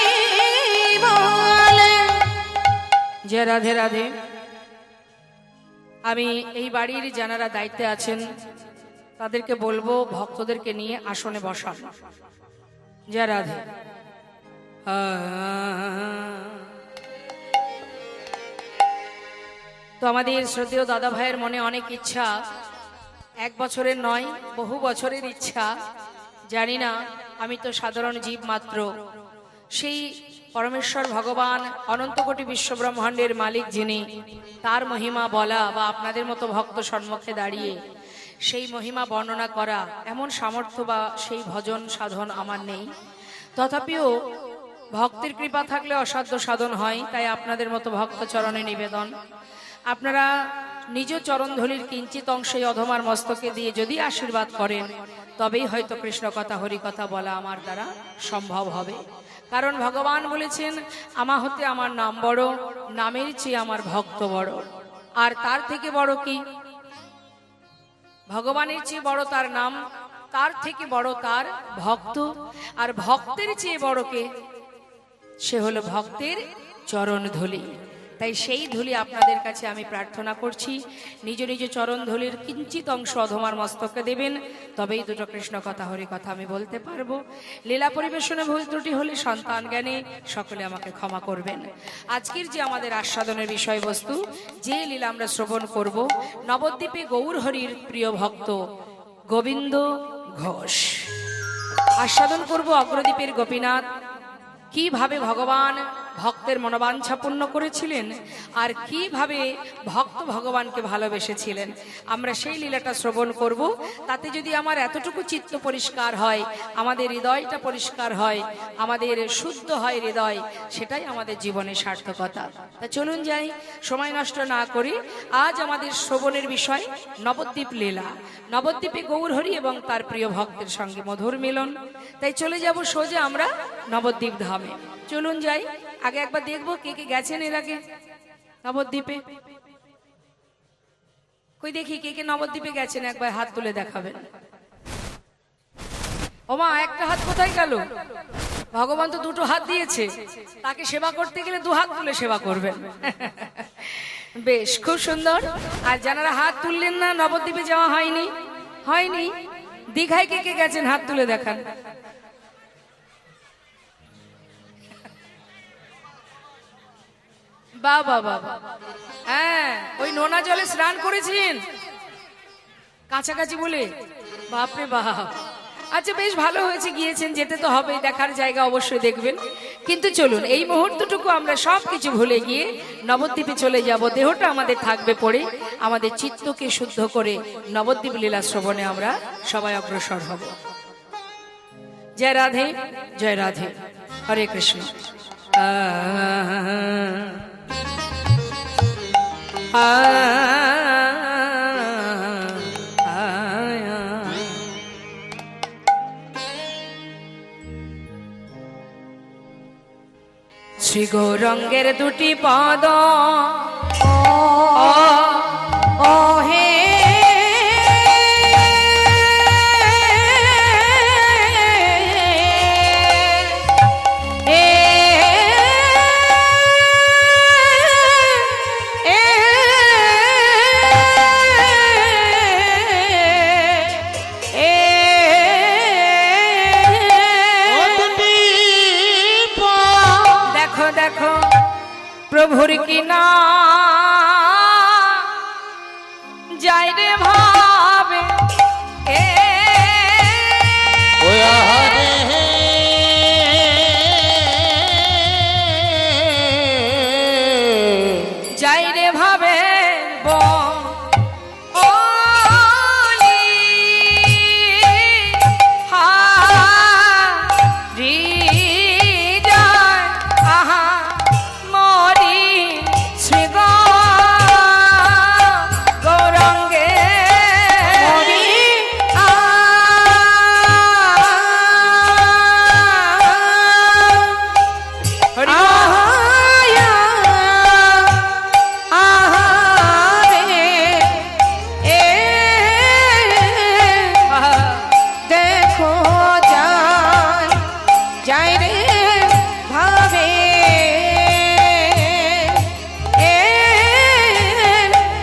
বল। জয় রাধে রাধে। আমি এই বাড়ির যারা দায়িত্বে আছেন তাদেরকে বলবো ভক্তদেরকে নিয়ে আসনে বসান। জয় রাধে। তো আমাদের শ্রদ্ধেয় দাদা ভাইয়ের মনে অনেক ইচ্ছা, এক বছরের নয় বহু বছরের ইচ্ছা। জানি না, আমি তো সাধারণ জীব মাত্র। সেই পরমেশ্বর ভগবান অনন্ত কোটি বিশ্ব ব্রহ্মাণ্ডের মালিক যিনি, তার মহিমা বলা বা আপনাদের মতো ভক্ত সম্মুখে দাঁড়িয়ে সেই মহিমা বর্ণনা করা এমন সামর্থ্য বা সেই ভজন সাধন আমার নেই। তথাপিও ভক্তের কৃপা থাকলে অসাধ্য সাধন হয়। তাই আপনাদের মতো ভক্ত চরণে নিবেদন, আপনারা নিজ চরণধলির কিঞ্চিত অংশে অধমার মস্তকে দিয়ে যদি আশীর্বাদ করেন তবেই হয়তো কৃষ্ণ কথা হরি কথা বলা আমার দ্বারা সম্ভব হবে। কারণ ভগবান বলেছেন, আমা হতে আমার নাম বড়, নামের চেয়ে আমার ভক্ত বড়। আর তার থেকে বড় কি? ভগবানের চেয়ে বড় তার নাম, তার থেকে বড় তার ভক্ত, আর ভক্তের চেয়ে বড় কে? সে হলো ভক্তের চরণ ধুলি। তাই সেই ধুলি আপনাদের কাছে আমি প্রার্থনা করছি, নিজ নিজ চরণ ধুলির কিঞ্চিত অংশ অধমার মস্তকে দেবেন, তবেই দুটো কৃষ্ণ কথা হরি কথা আমি বলতে পারবো। লীলা পরিবেশনে ভুল ত্রুটি হলে সন্তান জ্ঞানে সকলে আমাকে ক্ষমা করবেন। আজকের যে আমাদের আস্বাদনের বিষয়বস্তু, যে লীলা আমরা শ্রবণ করব, নবদ্বীপে গৌর হরির প্রিয় ভক্ত গোবিন্দ ঘোষ। আস্বাদন করব অগ্রদ্বীপের গোপীনাথ, কিভাবে ভগবান ভক্তের মনোবাঞ্ছা পূর্ণ করেছিলেন আর কিভাবে ভক্ত ভগবানকে ভালোবেসেছিলেন। আমরা সেই লীলাটা শ্রবণ করব। তাতে যদি আমার এতটুকু চিত্ত পরিষ্কার হয়, আমাদের হৃদয়টা পরিষ্কার হয়, আমাদের শুদ্ধ হয় হৃদয়, সেটাই আমাদের জীবনের সার্থকতা। তা চলুন যাই, সময় নষ্ট না করি। আজ আমাদের শ্রবণের বিষয় নবদ্বীপ লীলা। নবদ্বীপে গৌরহরি এবং তার প্রিয় ভক্তের সঙ্গে মধুর মিলন। তাই চলে যাব সোজা আমরা নবদ্বীপ ধামে। চলুন যাই। আগে একবার দেখবো কে কে গেছেন এর আগে নবদ্বীপে। কই দেখি কে কে নবদ্বীপে গেছেন, একবার হাত তুলে দেখাবেন। ওমা, একটা হাত কোথায় গেল? ভগবান তো দুটো হাত দিয়েছে, তাকে সেবা করতে গেলে দু হাত তুলে সেবা করবেন। বেশ, খুব সুন্দর। আর যারা হাত তুললেন না, নবদ্বীপে যাওয়া হয়নি, দীঘায় কে কে গেছেন হাত তুলে দেখান। বাবা বাবা, হ্যাঁ, ওই নোনা জলে স্নান করেছেন কাছাকাছি বলে? বাপরে বাপ। আচ্ছা, বেশ ভালো হয়েছে গিয়েছেন, যেতে তো হবে, দেখার জায়গা অবশ্যই দেখবেন। কিন্তু চলুন, এই মুহূর্তটুকু আমরা সবকিছু ভুলে গিয়ে নবদ্বীপে চলে যাব। দেহটা আমাদের থাকবে পড়ে, আমাদের চিত্তকে শুদ্ধ করে নবদ্বীপ লীলা শ্রবণে আমরা সবাই অগ্রসর হব। জয় রাধে, জয় রাধে, হরে কৃষ্ণ। শ্রী গৌরঙ্গের দুটি পদ ও হে প্রভুর কি না যায় রে ভাই। হরি বল। আহায়া, আহারে, এ, দেখো যায়, যায় রে ভাবে, এ,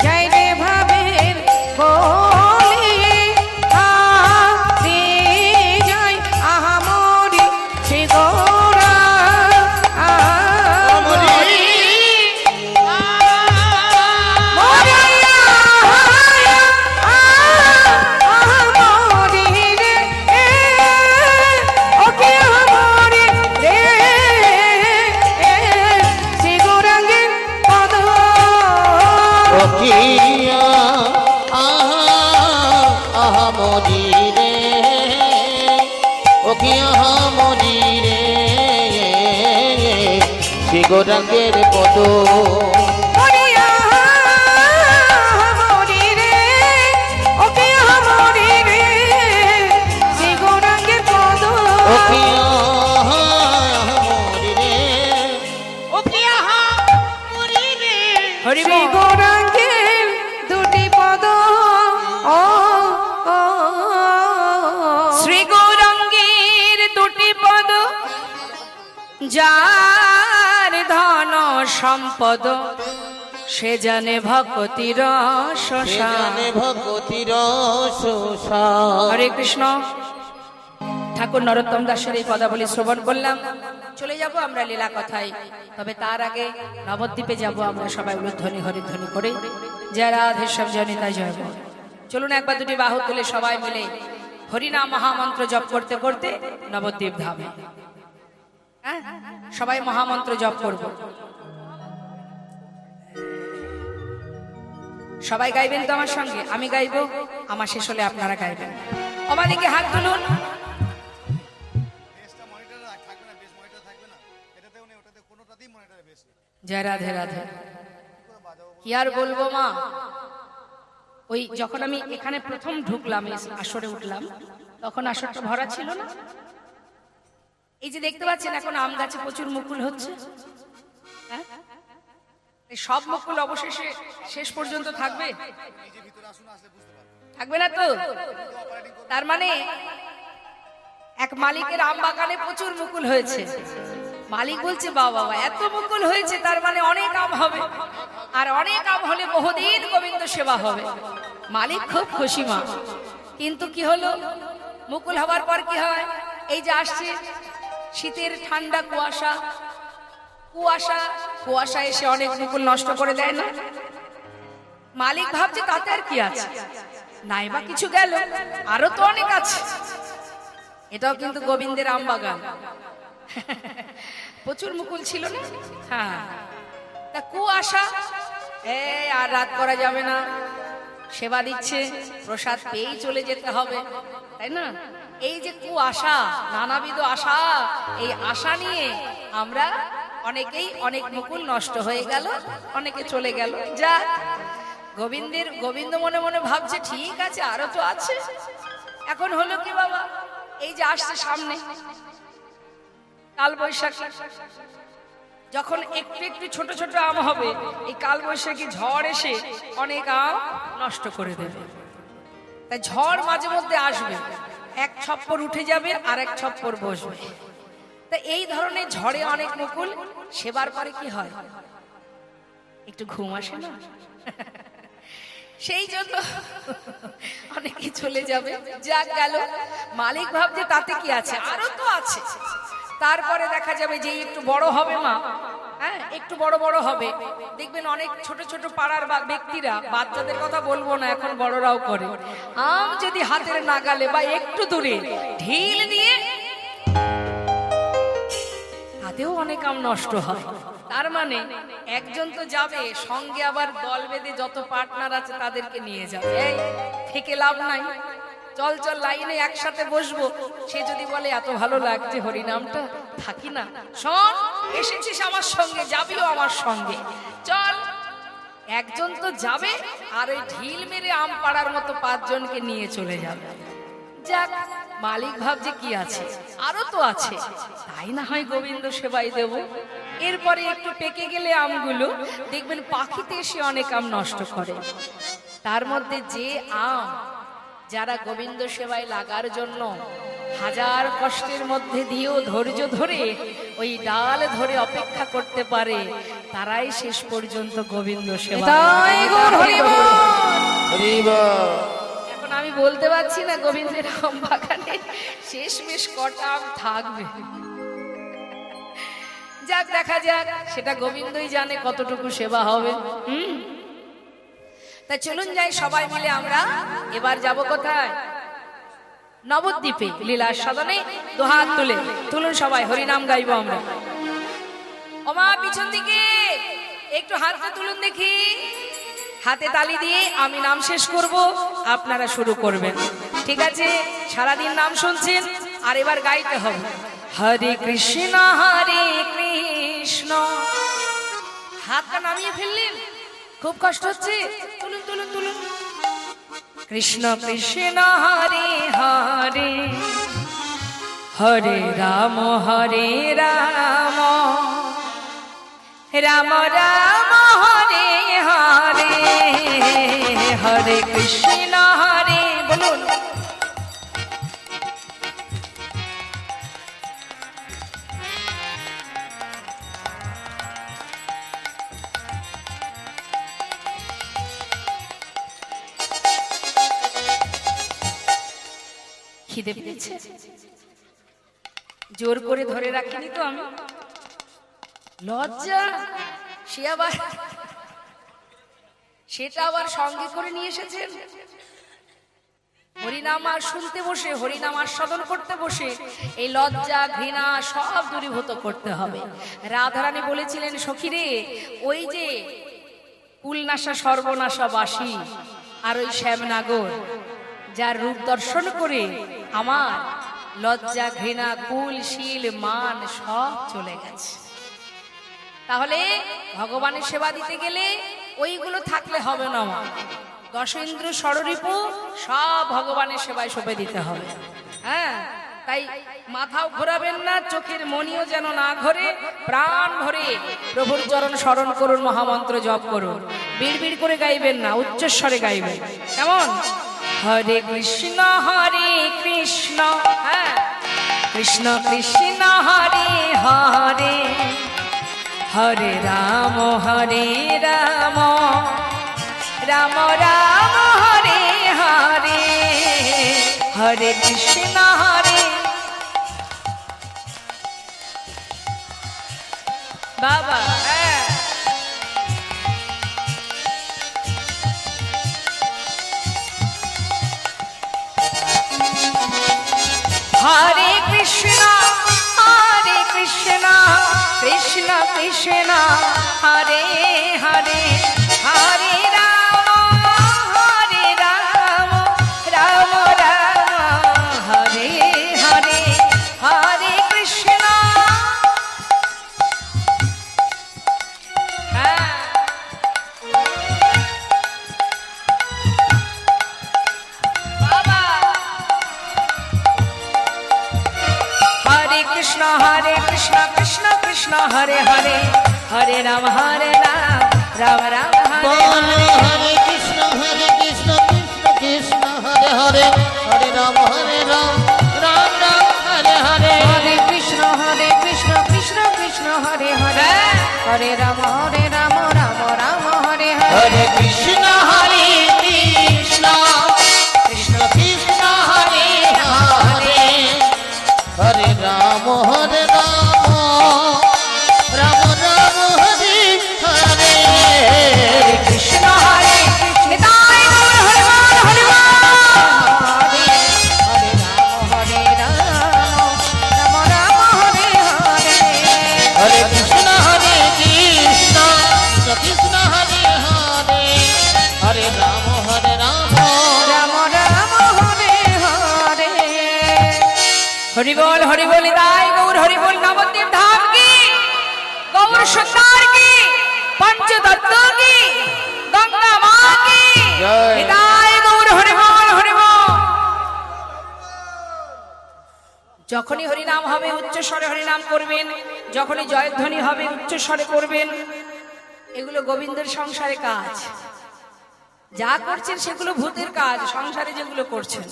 যায় রে ভাবের বলি, হারি যায় আহামরি শ্রী গৌরা, আহামরি। ওকিয়া আহা মরি রে, ওকিয়া মরি রে, শ্রী গৌরাঙ্গের পদ। ওকিয়া মরি রে, ওকিয়া মরি রে, হরি শ্রী বল। গৌরাঙ্গের দুটি পদ, ও, ও, শ্রী গৌরাঙ্গের দুটি পদ, যার ধন সম্পদ, সে জানে ভক্তির শশা। জানে ভগতির শোষা। হরে কৃষ্ণ। ঠাকুর নরোত্তম দাসের এই পদাবলী শ্রবণ করলাম। চলে যাব আমরা লীলা কথায়, তবে তার আগে নবদ্বীপে যাব আমরা সবাই উলুধ্বনি হরিধ্বনি করে। জয় রাধেশ্যাম জনিতা জয় বল। চলুন একবার দুটি বাহু তুলে সবাই মিলে হরিনাম মহামন্ত্র জপ করতে করতে নবদ্বীপ ধামে। হ্যাঁ, সবাই মহামন্ত্র জপ করব। সবাই গাইবেন তো আমার সঙ্গে? আমি গাইবো, আমার শেষ হলে আপনারা গাইবেন। আমাদেরকে হাত তুলুন। জয় রাধে রাধে। কি আর বলবো মা, ওই যখন আমি এখানে প্রথম ঢুকলাম, এই আসরে উঠলাম, তখন আসরটা ভরা ছিল না। এই যে দেখতে পাচ্ছেন এখন আম গাছে প্রচুর মুকুল হচ্ছে। হ্যাঁ, এই সব মুকুল অবশেষে শেষ পর্যন্ত থাকবে? থাকবে না তো। তার মানে এক মালিকের আম বাগানে প্রচুর মুকুল হয়েছে। মালিক বলছে বাবা এত মুকুল হয়েছে, তার মানে অনেক আম হবে, আর অনেক আম হলে বহুদিন গোবিন্দ সেবা হবে। মালিক খুব খুশি মা। কিন্তু কি হলো, মুকুল হবার পর কি হয়, এই যে আসছে শীতের ঠান্ডা কুয়াশা, কুয়াশা কুয়াশা এসে অনেক মুকুল নষ্ট করে দেয় না। মালিক ভাবছে তাতে আর কি আছে, নাইবা কিছু গেল, আরো তো অনেক আছে। এটাও কিন্তু গোবিন্দের আম বাগান, প্রচুর মুকুল ছিল না। হ্যাঁ, তা কুয়াশা, এই আর রাত করা যাবে না, সেবা দিচ্ছে, প্রসাদ পেয়েই চলে যেতে হবে, তাই না? এই যে কুয়াশা, নানাবিধ আশা, এই আশা নিয়ে আমরা অনেকেই অনেক মুকুল নষ্ট হয়ে গেল, অনেকে চলে গেল। যা গোবিন্দ মনে মনে ভাবছে ঠিক আছে আরো তো আছে। এখন হলো কি বাবা, এই যে আসছে সামনে কাল বৈশাখী, যখন একটু একটু ছোট ছোট আম হবে, এই কাল বৈশাখী ঝড় এসে অনেক আম নষ্ট করে দেবে। তাই ঝড় মাঝে মধ্যে আসবে, এক ছপ্পর উঠে যাবে আর এক ছপ্পর বসবে। তা এই ধরনের ঝড়ে অনেক মুকুল সেবার পরে কি হয়, একটু ঘুম আসে না? সেই জন্য অনেকে চলে যাবে। যাক গেল, মালিক ভাবছে তাতে কি আছে, আরো তো আছে। তারপরে দেখা যাবে যে একটু বড় হবে মা, হ্যাঁ একটু বড় বড় হবে, দেখবেন অনেক ছোট ছোট পাড়ার ব্যক্তিরা, বাচ্চাদের কথা বলবো না, এখন বড়রাও করে, আম যদি হাতের নাগালে বা একটু দূরে ঢিল নিয়ে, তাতেও অনেক আম নষ্ট হয়। তার মানে একজন তো যাবে, সঙ্গে আবার দল বেঁধে যত পার্টনার আছে তাদেরকে নিয়ে যাবে। এই থেকে লাভ নাই, চল চল লাইনে একসাথে বসবো। সে যদি বলে এত ভালো লাগছে হরিনামটা, থাকি না, শোন এসেছিস আমার সঙ্গে, যাবিও আমার সঙ্গে, চল। একজন তো যাবে, আর ওই ঢিল মেরে আম পাড়ার মতো 5 জনকে নিয়ে চলে যাবে। যাক, মালিক ভাবছে কি আছে, আরো তো আছে, তাই না হয় গোবিন্দ সেবাই দেব। এরপরে একটু পেকে গেলে আমগুলো দেখবেন পাখিতে এসে অনেক আম নষ্ট করে। তার মধ্যে যে আম যারা গোবিন্দ সেবায় লাগার জন্য হাজার কষ্টের মধ্যে দিয়েও ধৈর্য ধরে ওই ডাল ধরে অপেক্ষা করতে পারে, তারাই শেষ পর্যন্ত গোবিন্দ সেবা। এখন আমি বলতে পারছি না গোবিন্দের আম বাগানে শেষমেশ কটা আম থাকবে। যাক, দেখা যাক, সেটা গোবিন্দই জানে কতটুকু সেবা হবে। তা চলুন যাই সবাই মিলে আমরা এবার যাব কোথায়? নবদ্বীপে লীলার সদনে। দুহাত তুলে তুলুন সবাই, হরিনাম গাইব আমরা। ওমা পিছন দিকে একটু হাতটা তুলুন দেখি, হাতে তালি দিয়ে আমি নাম শেষ করব, আপনারা শুরু করবেন, ঠিক আছে? সারাদিন নাম শুনছেন, আর এবার গাইতে হবে। হরে কৃষ্ণ হরে কৃষ্ণ। হাতটা নামিয়ে ফেললেন, খুব কষ্ট হচ্ছে, তুলুন তুলুন তুলুন। কৃষ্ণ কৃষ্ণ হরে হরে, হরে রাম রাম রাম হরে হরে, হরে কৃষ্ণ হরে, বলুন। খিদে পেয়েছে, জোর করে ধরে রাখিনি তো আমি, লজ্জা। সেটা আবার সঙ্গে করে নিয়ে এসেছেন। হরিনাম আর শুনতে বসে, হরিনাম আস্বাদন করতে বসে এই লজ্জা ঘৃণা সব দূরীভূত করতে হবে। রাধারানী বলেছিলেন, সখীরে, ওই যে কুলনাশা সর্বনাশা বাসী আর ওই শ্যামনাগর, যার রূপ দর্শন করে আমার লজ্জা ঘৃণা কুল শীল মান সব চলে গেছে। তাহলে ভগবানের সেবা দিতে গেলে ওইগুলো থাকলে হবে না, দশ ইন্দ্র ষড়রিপু সব ভগবানের সেবায় সঁপে দিতে হবে। হ্যাঁ, তাই মাথাও ঘোরাবেন না, চোখের মনিও যেন না ঘোরে, প্রাণ ভরে প্রভুর চরণ স্মরণ করুন, মহামন্ত্র জপ করুন, বিড়বিড় করে গাইবেন না, উচ্চস্বরে গাইবেন। কেমন? হরে কৃষ্ণ হ্যাঁ, কৃষ্ণ কৃষ্ণ হরে হরে, হরে রাম রাম রাম হরে হরে, হরে কৃষ্ণ হরে। বাবা হ্যাঁ, হরে কৃষ্ণ কৃষ্ণ কৃষ্ণ হরে হরে, হরে রাম রাম রাম হরে হরে, হরে কৃষ্ণ। বাবা হরে কৃষ্ণ কৃষ্ণ কৃষ্ণ হরে হরে, হরে রাম রাম রাম হরে হরে কৃষ্ণ কৃষ্ণ কৃষ্ণ হরে হরে, হরে রাম রাম রাম হরে হরে, হরে কৃষ্ণ কৃষ্ণ কৃষ্ণ হরে হরে, হরে রাম রাম রাম হরে হরে, হরে কৃষ্ণ কৃষ্ণ কৃষ্ণ কৃষ্ণ হরে হরে, হরে রাম রাম রাম হরে হরে, কৃষ্ণ হরে নিতাই গৌর হরে বল, হরে বল। হরে রাম রাম রাম হরে হরে, হরে কৃষ্ণ কৃষ্ণ কৃষ্ণ হরে হরে, হরে রাম রাম রাম হরে হরে। হরি বল নিতাই গৌর হরি বল। নবদ্বীপ ধাম কি, গৌর সুন্দর কি, পঞ্চতত্ত্ব কি, গঙ্গা মা কি, জয়। নিতাই গৌর হরি বল হরি বল। যখনই হরিনাম হবে উচ্চ স্বরে হরিনাম করবেন, যখনই জয়ধ্বনি হবে উচ্চস্বরে করবেন। এগুলো গোবিন্দের সংসারে কাজ, যা করছেন সেগুলো ভূতের কাজ। সংসারে যেগুলো করছেন,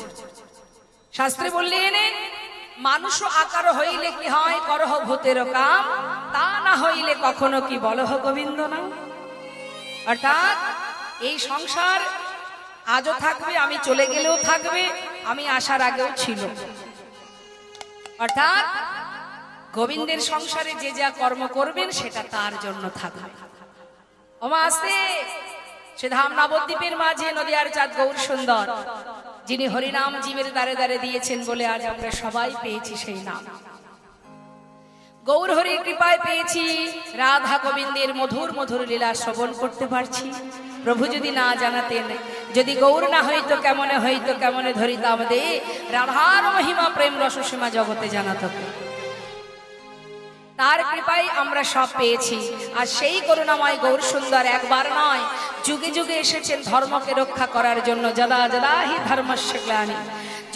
শাস্ত্রে বললেন মানুষ আকার হইলে কি হয়, করহ ভূতের কাম, তা না হইলে কখনো কি বলহ গোবিন্দ নাম। অর্থাৎ এই সংসার আজও থাকবে, আমি চলে গেলেও থাকবে, আমি আসার আগেও ছিল। অর্থাৎ গোবিন্দের সংসারে যে যা কর্ম করবেন সেটা তার জন্য থাকবে। ওমা আসতে সে ধাম নবদ্বীপের মাঝে নদিয়ার চাঁদ গৌর সুন্দর, যিনি হরিনাম জীবের দ্বারে দ্বারে দিয়েছেন বলে আজ আমরা সবাই পেয়েছি সেই নাম। গৌর হরির কৃপায় পেয়েছি, রাধা গোবিন্দের মধুর মধুর লীলা শ্রবণ করতে পারছি। প্রভু যদি না জানাতেন, যদি গৌর না হইতো কেমনে হইতো, কেমনে ধরিতাম দে রাধার মহিমা প্রেম রসসীমা জগতে জানাতো। তার কৃপায় আমরা সব পেয়েছি। আর সেই করুণাময় গৌর সুন্দর একবার নয়, যুগে যুগে এসেছেন ধর্মকে রক্ষা করার জন্য। যদা যদা হি ধর্মস্য গ্লানি,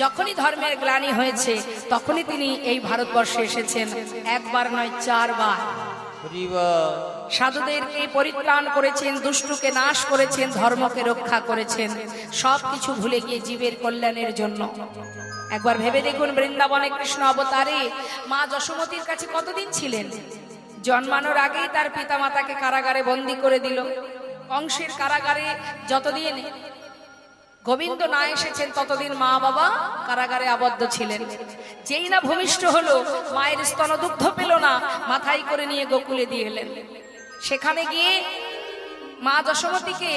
যখনই ধর্মের গ্লানি হয়েছে তখনই তিনি এই ভারতবর্ষে এসেছেন। একবার নয়, 4 বার। সাধুদেরকে পরিত্রাণ করেছেন, দুষ্টকে নাশ করেছেন, ধর্মকে রক্ষা করেছেন, সবকিছু ভুলে গিয়ে জীবের কল্যাণের জন্য। একবার ভেবে দেখুন, বৃন্দাবনে কৃষ্ণ অবতারে মা যশোমতীর কাছে কতদিন ছিলেন? জন্মানোর আগেই তার পিতা মাতাকে কারাগারে বন্দী করে দিল। কংসের কারাগারে যতদিন গোবিন্দ না এসেছেন ততদিন মা বাবা কারাগারে আবদ্ধ ছিলেন। যেই না ভূমিষ্ঠ হলো, মায়ের স্তনদুগ্ধ পেল না, মাথায় করে নিয়ে গোকুলে দিয়ে এলেন। সেখানে গিয়ে মা যশোমতীকে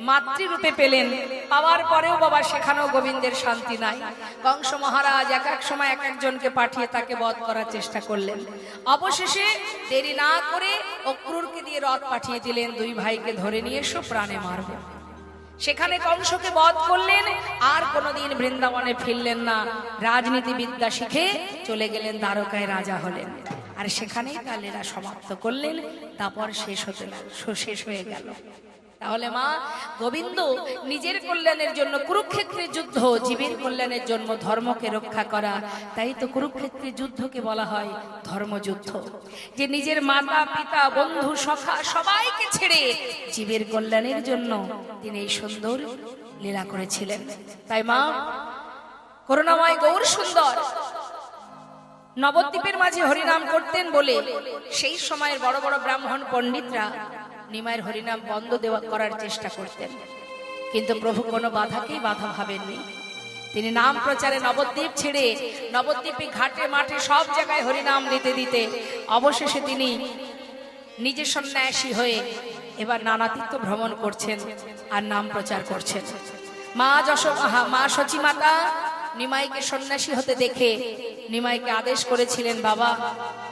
মাতৃরূপে পেলেন। পাওয়ার পরেও বাবা সেখানেও গোবিন্দের শান্তি নাই। কংস মহারাজ এক এক সময় এক একজনকে পাঠিয়ে তাকে বধ করার চেষ্টা করলেন। অবশেষে দেরি না করে অক্রূরকে দিয়ে রথ পাঠিয়ে দিলেন, 2 ভাইকে ধরে নিয়ে এসো, প্রাণে মারবে। সেখানে কংসকে বধ করলেন, আর কোনোদিন বৃন্দাবনে ফিরলেন না। রাজনীতি বিদ্যা শিখে চলে গেলেন দ্বারকায়, রাজা হলেন। আর সেখানেই তার লীলা সমাপ্ত করলেন। তারপর শেষ হয়ে গেল। তাহলে মা গোবিন্দ নিজের কল্যাণের জন্য কুরুক্ষেত্রের যুদ্ধ, জীবের কল্যাণের জন্য ধর্মকে রক্ষা করা। তাই তো কুরুক্ষেত্রের যুদ্ধকে বলা হয় ধর্মযুদ্ধ। যে নিজের মাতা পিতা বন্ধু সখা সবাইকে ছেড়ে জীবের কল্যাণের জন্য তিনি এই সুন্দর লীলা করেছিলেন। তাই মা করুণাময় গৌর সুন্দর নবদ্বীপের মাঝে হরিনাম করতেন বলে সেই সময়ের বড় বড় ব্রাহ্মণ পণ্ডিতরা নিমায়ের হরিনাম বন্ধ করার চেষ্টা করতেন, কিন্তু প্রভু কোনো বাধাকেই বাধা ভাবেননি। তিনি নাম প্রচারে নবদ্বীপ ছেড়ে নবদ্বীপে ঘাটে মাঠে সব জায়গায় হরিনাম দিতে দিতে অবশেষে তিনি নিজে সন্ন্যাসী হয়ে এবার নানা তীর্থ ভ্রমণ করছেন আর নাম প্রচার করছেন। মা সচিমাতা নিমাইকে সন্ন্যাসী হতে দেখে নিমাইকে আদেশ করেছিলেন, বাবা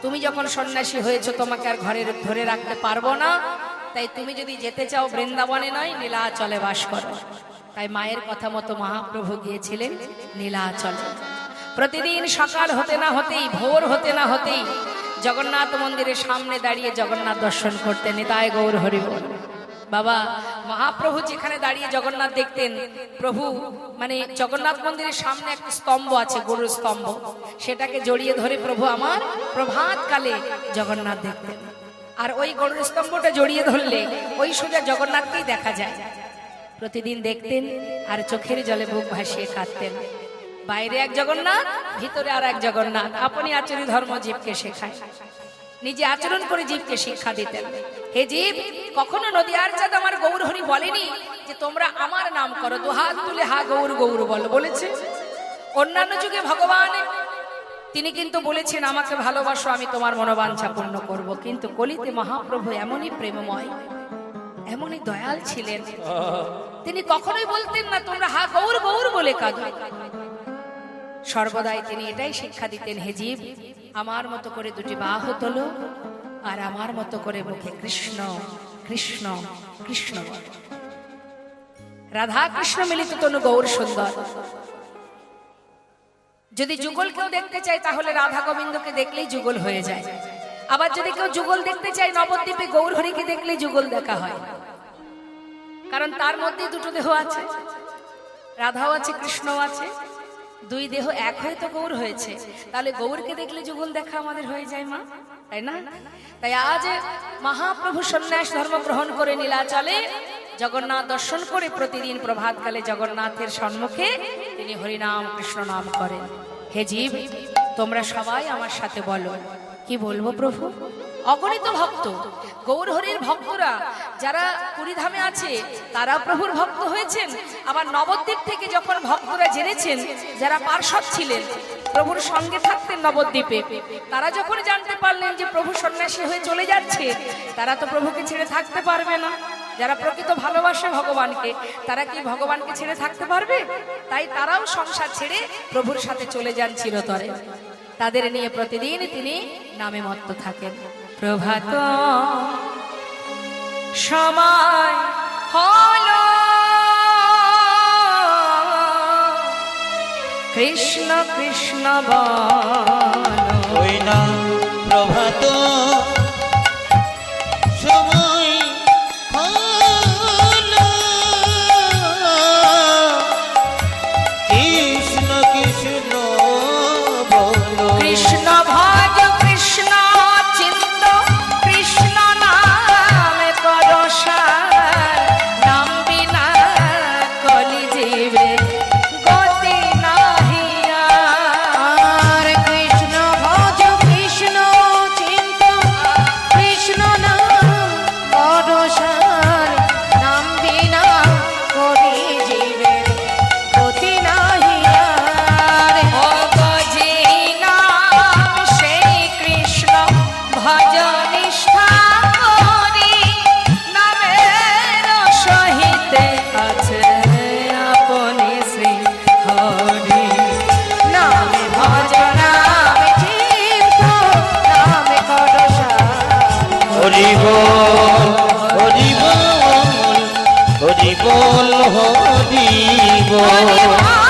তুমি যখন সন্ন্যাসী হয়েছো তোমাকে আর ঘরে ধরে রাখতে পারবো না, তাই তুমি যদি যেতে চাও বৃন্দাবনে নয় নীলাচলে বাস করো। তাই মায়ের কথা মতো মহাপ্রভু গিয়েছিলেন নীলাচলে। প্রতিদিন সকাল হতে না হতেই, ভোর হতে না হতেই জগন্নাথ মন্দিরের সামনে দাঁড়িয়ে জগন্নাথ দর্শন করতেন। নিতাই গৌর হরি বল। বাবা মহাপ্রভু যেখানে দাঁড়িয়ে জগন্নাথ দেখতেন, প্রভু মানে জগন্নাথ মন্দিরের সামনে একটা স্তম্ভ আছে, গরুর স্তম্ভ, সেটাকে জড়িয়ে ধরে প্রভু আমার প্রভাত কালে জগন্নাথ দেখতেন। আর ওই গরুর স্তম্ভটা জড়িয়ে ধরলে ওই সোজা জগন্নাথকেই দেখা যায়। প্রতিদিন দেখতেন আর চোখের জলে বুক ভাসিয়ে কাঁদতেন। বাইরে এক জগন্নাথ, ভিতরে আর এক জগন্নাথ। আপনি আচরি ধর্ম জীবকে শেখায়, নিজে আচরণ করে জীবকে শিক্ষা দিতেন। হে জীব, কখনো নদিয়ার চাঁদ আমার গৌর হরি বলেনি যে তোমরা আমার নাম করো, 2 হাত তুলে হা গৌর গৌর বলো, বলেছে? অন্যান্য যুগে ভগবান তিনি কিন্তু বলেছেন আমাকে ভালোবাসো, আমি তোমার মনোবাঞ্ছা পূর্ণ করব। কিন্তু কলিতে মহাপ্রভু এমনই প্রেমময়, এমনই দয়াল ছিলেন, তিনি কখনোই বলতেন না তোমরা হা গৌর গৌর বলে কাঁদো। সর্বদাই তিনি এটাই শিক্ষা দিতেন, হে জীব আমার মতো করে 2টি বাহু তোলো আর আমার মতো করে মুখে কৃষ্ণ কৃষ্ণ কৃষ্ণ বলো। রাধা কৃষ্ণ মিলিত তনু গৌর সুন্দর। যদি যুগল কেউ দেখতে চায় তাহলে রাধা গোবিন্দকে দেখলেই যুগল হয়ে যায়। আবার যদি কেউ যুগল দেখতে চায় নবদ্বীপে গৌর হরিকে দেখলেই যুগল দেখা হয়, কারণ তার মধ্যে 2টো দেহ আছে, রাধাও আছে কৃষ্ণও আছে। দুই দেহ এক হয়ে তো গৌর হয়েছে, তাহলে গৌরকে দেখলে যুগল দেখা আমাদের হয়ে যায় মা, তাই না? তাই আজ মহাপ্রভু সন্ন্যাস ধর্ম গ্রহণ করে নীলাচলে জগন্নাথ দর্শন করে প্রতিদিন প্রভাতকালে জগন্নাথের সম্মুখে তিনি হরিনাম কৃষ্ণ নাম করেন। হে জীব, তোমরা সবাই আমার সাথে বলো, কি বলবো প্রভু? অগণিত ভক্ত, গৌর হরির ভক্তরা যারা পুরীধামে আছে তারা প্রভুর ভক্ত হয়েছেন। আবার নবদ্বীপ থেকে যখন ভক্তরা জেনেছেন, যারা পার্শ্বদ ছিলেন প্রভুর সঙ্গে থাকতেন নবদ্বীপে, তারা যখন জানতে পারলেন যে প্রভু সন্ন্যাসী হয়ে চলে যাচ্ছে, তারা তো প্রভুকে ছেড়ে থাকতে পারবে না। যারা প্রকৃত ভালোবাসে ভগবানকে, তারা কি ভগবানকে ছেড়ে থাকতে পারবে? তাই তারাও সংসার ছেড়ে প্রভুর সাথে চলে যান চিরতরে। তাদের নিয়ে প্রতিদিন তিনি নামে মত্ত থাকেন। প্রভাত সময় হলো, কৃষ্ণ কৃষ্ণ বলো, ওই না প্রভাত সময় হলো, কৃষ্ণ কৃষ্ণ বলো, কৃষ্ণ ভজ কৃষ্ণ চিন্ত, কৃষ্ণ নামে করো সার, নাম বিনা কলি জীবে গতি নাহি আর। কৃষ্ণ ভজ কৃষ্ণ চিন্ত, কৃষ্ণ নাম করো সার, নাম বিনা কলি জীবে গতি নাহি আর। ভগজি নাম সেই কৃষ্ণ ভজ নিষ্ঠা করি, নামের সহিতে আছে আপনি শ্রী হরি। নামে ভজ নামে চিন্ত, নামে করো সার। হরি বল হরি বল হরি বল হরি বল।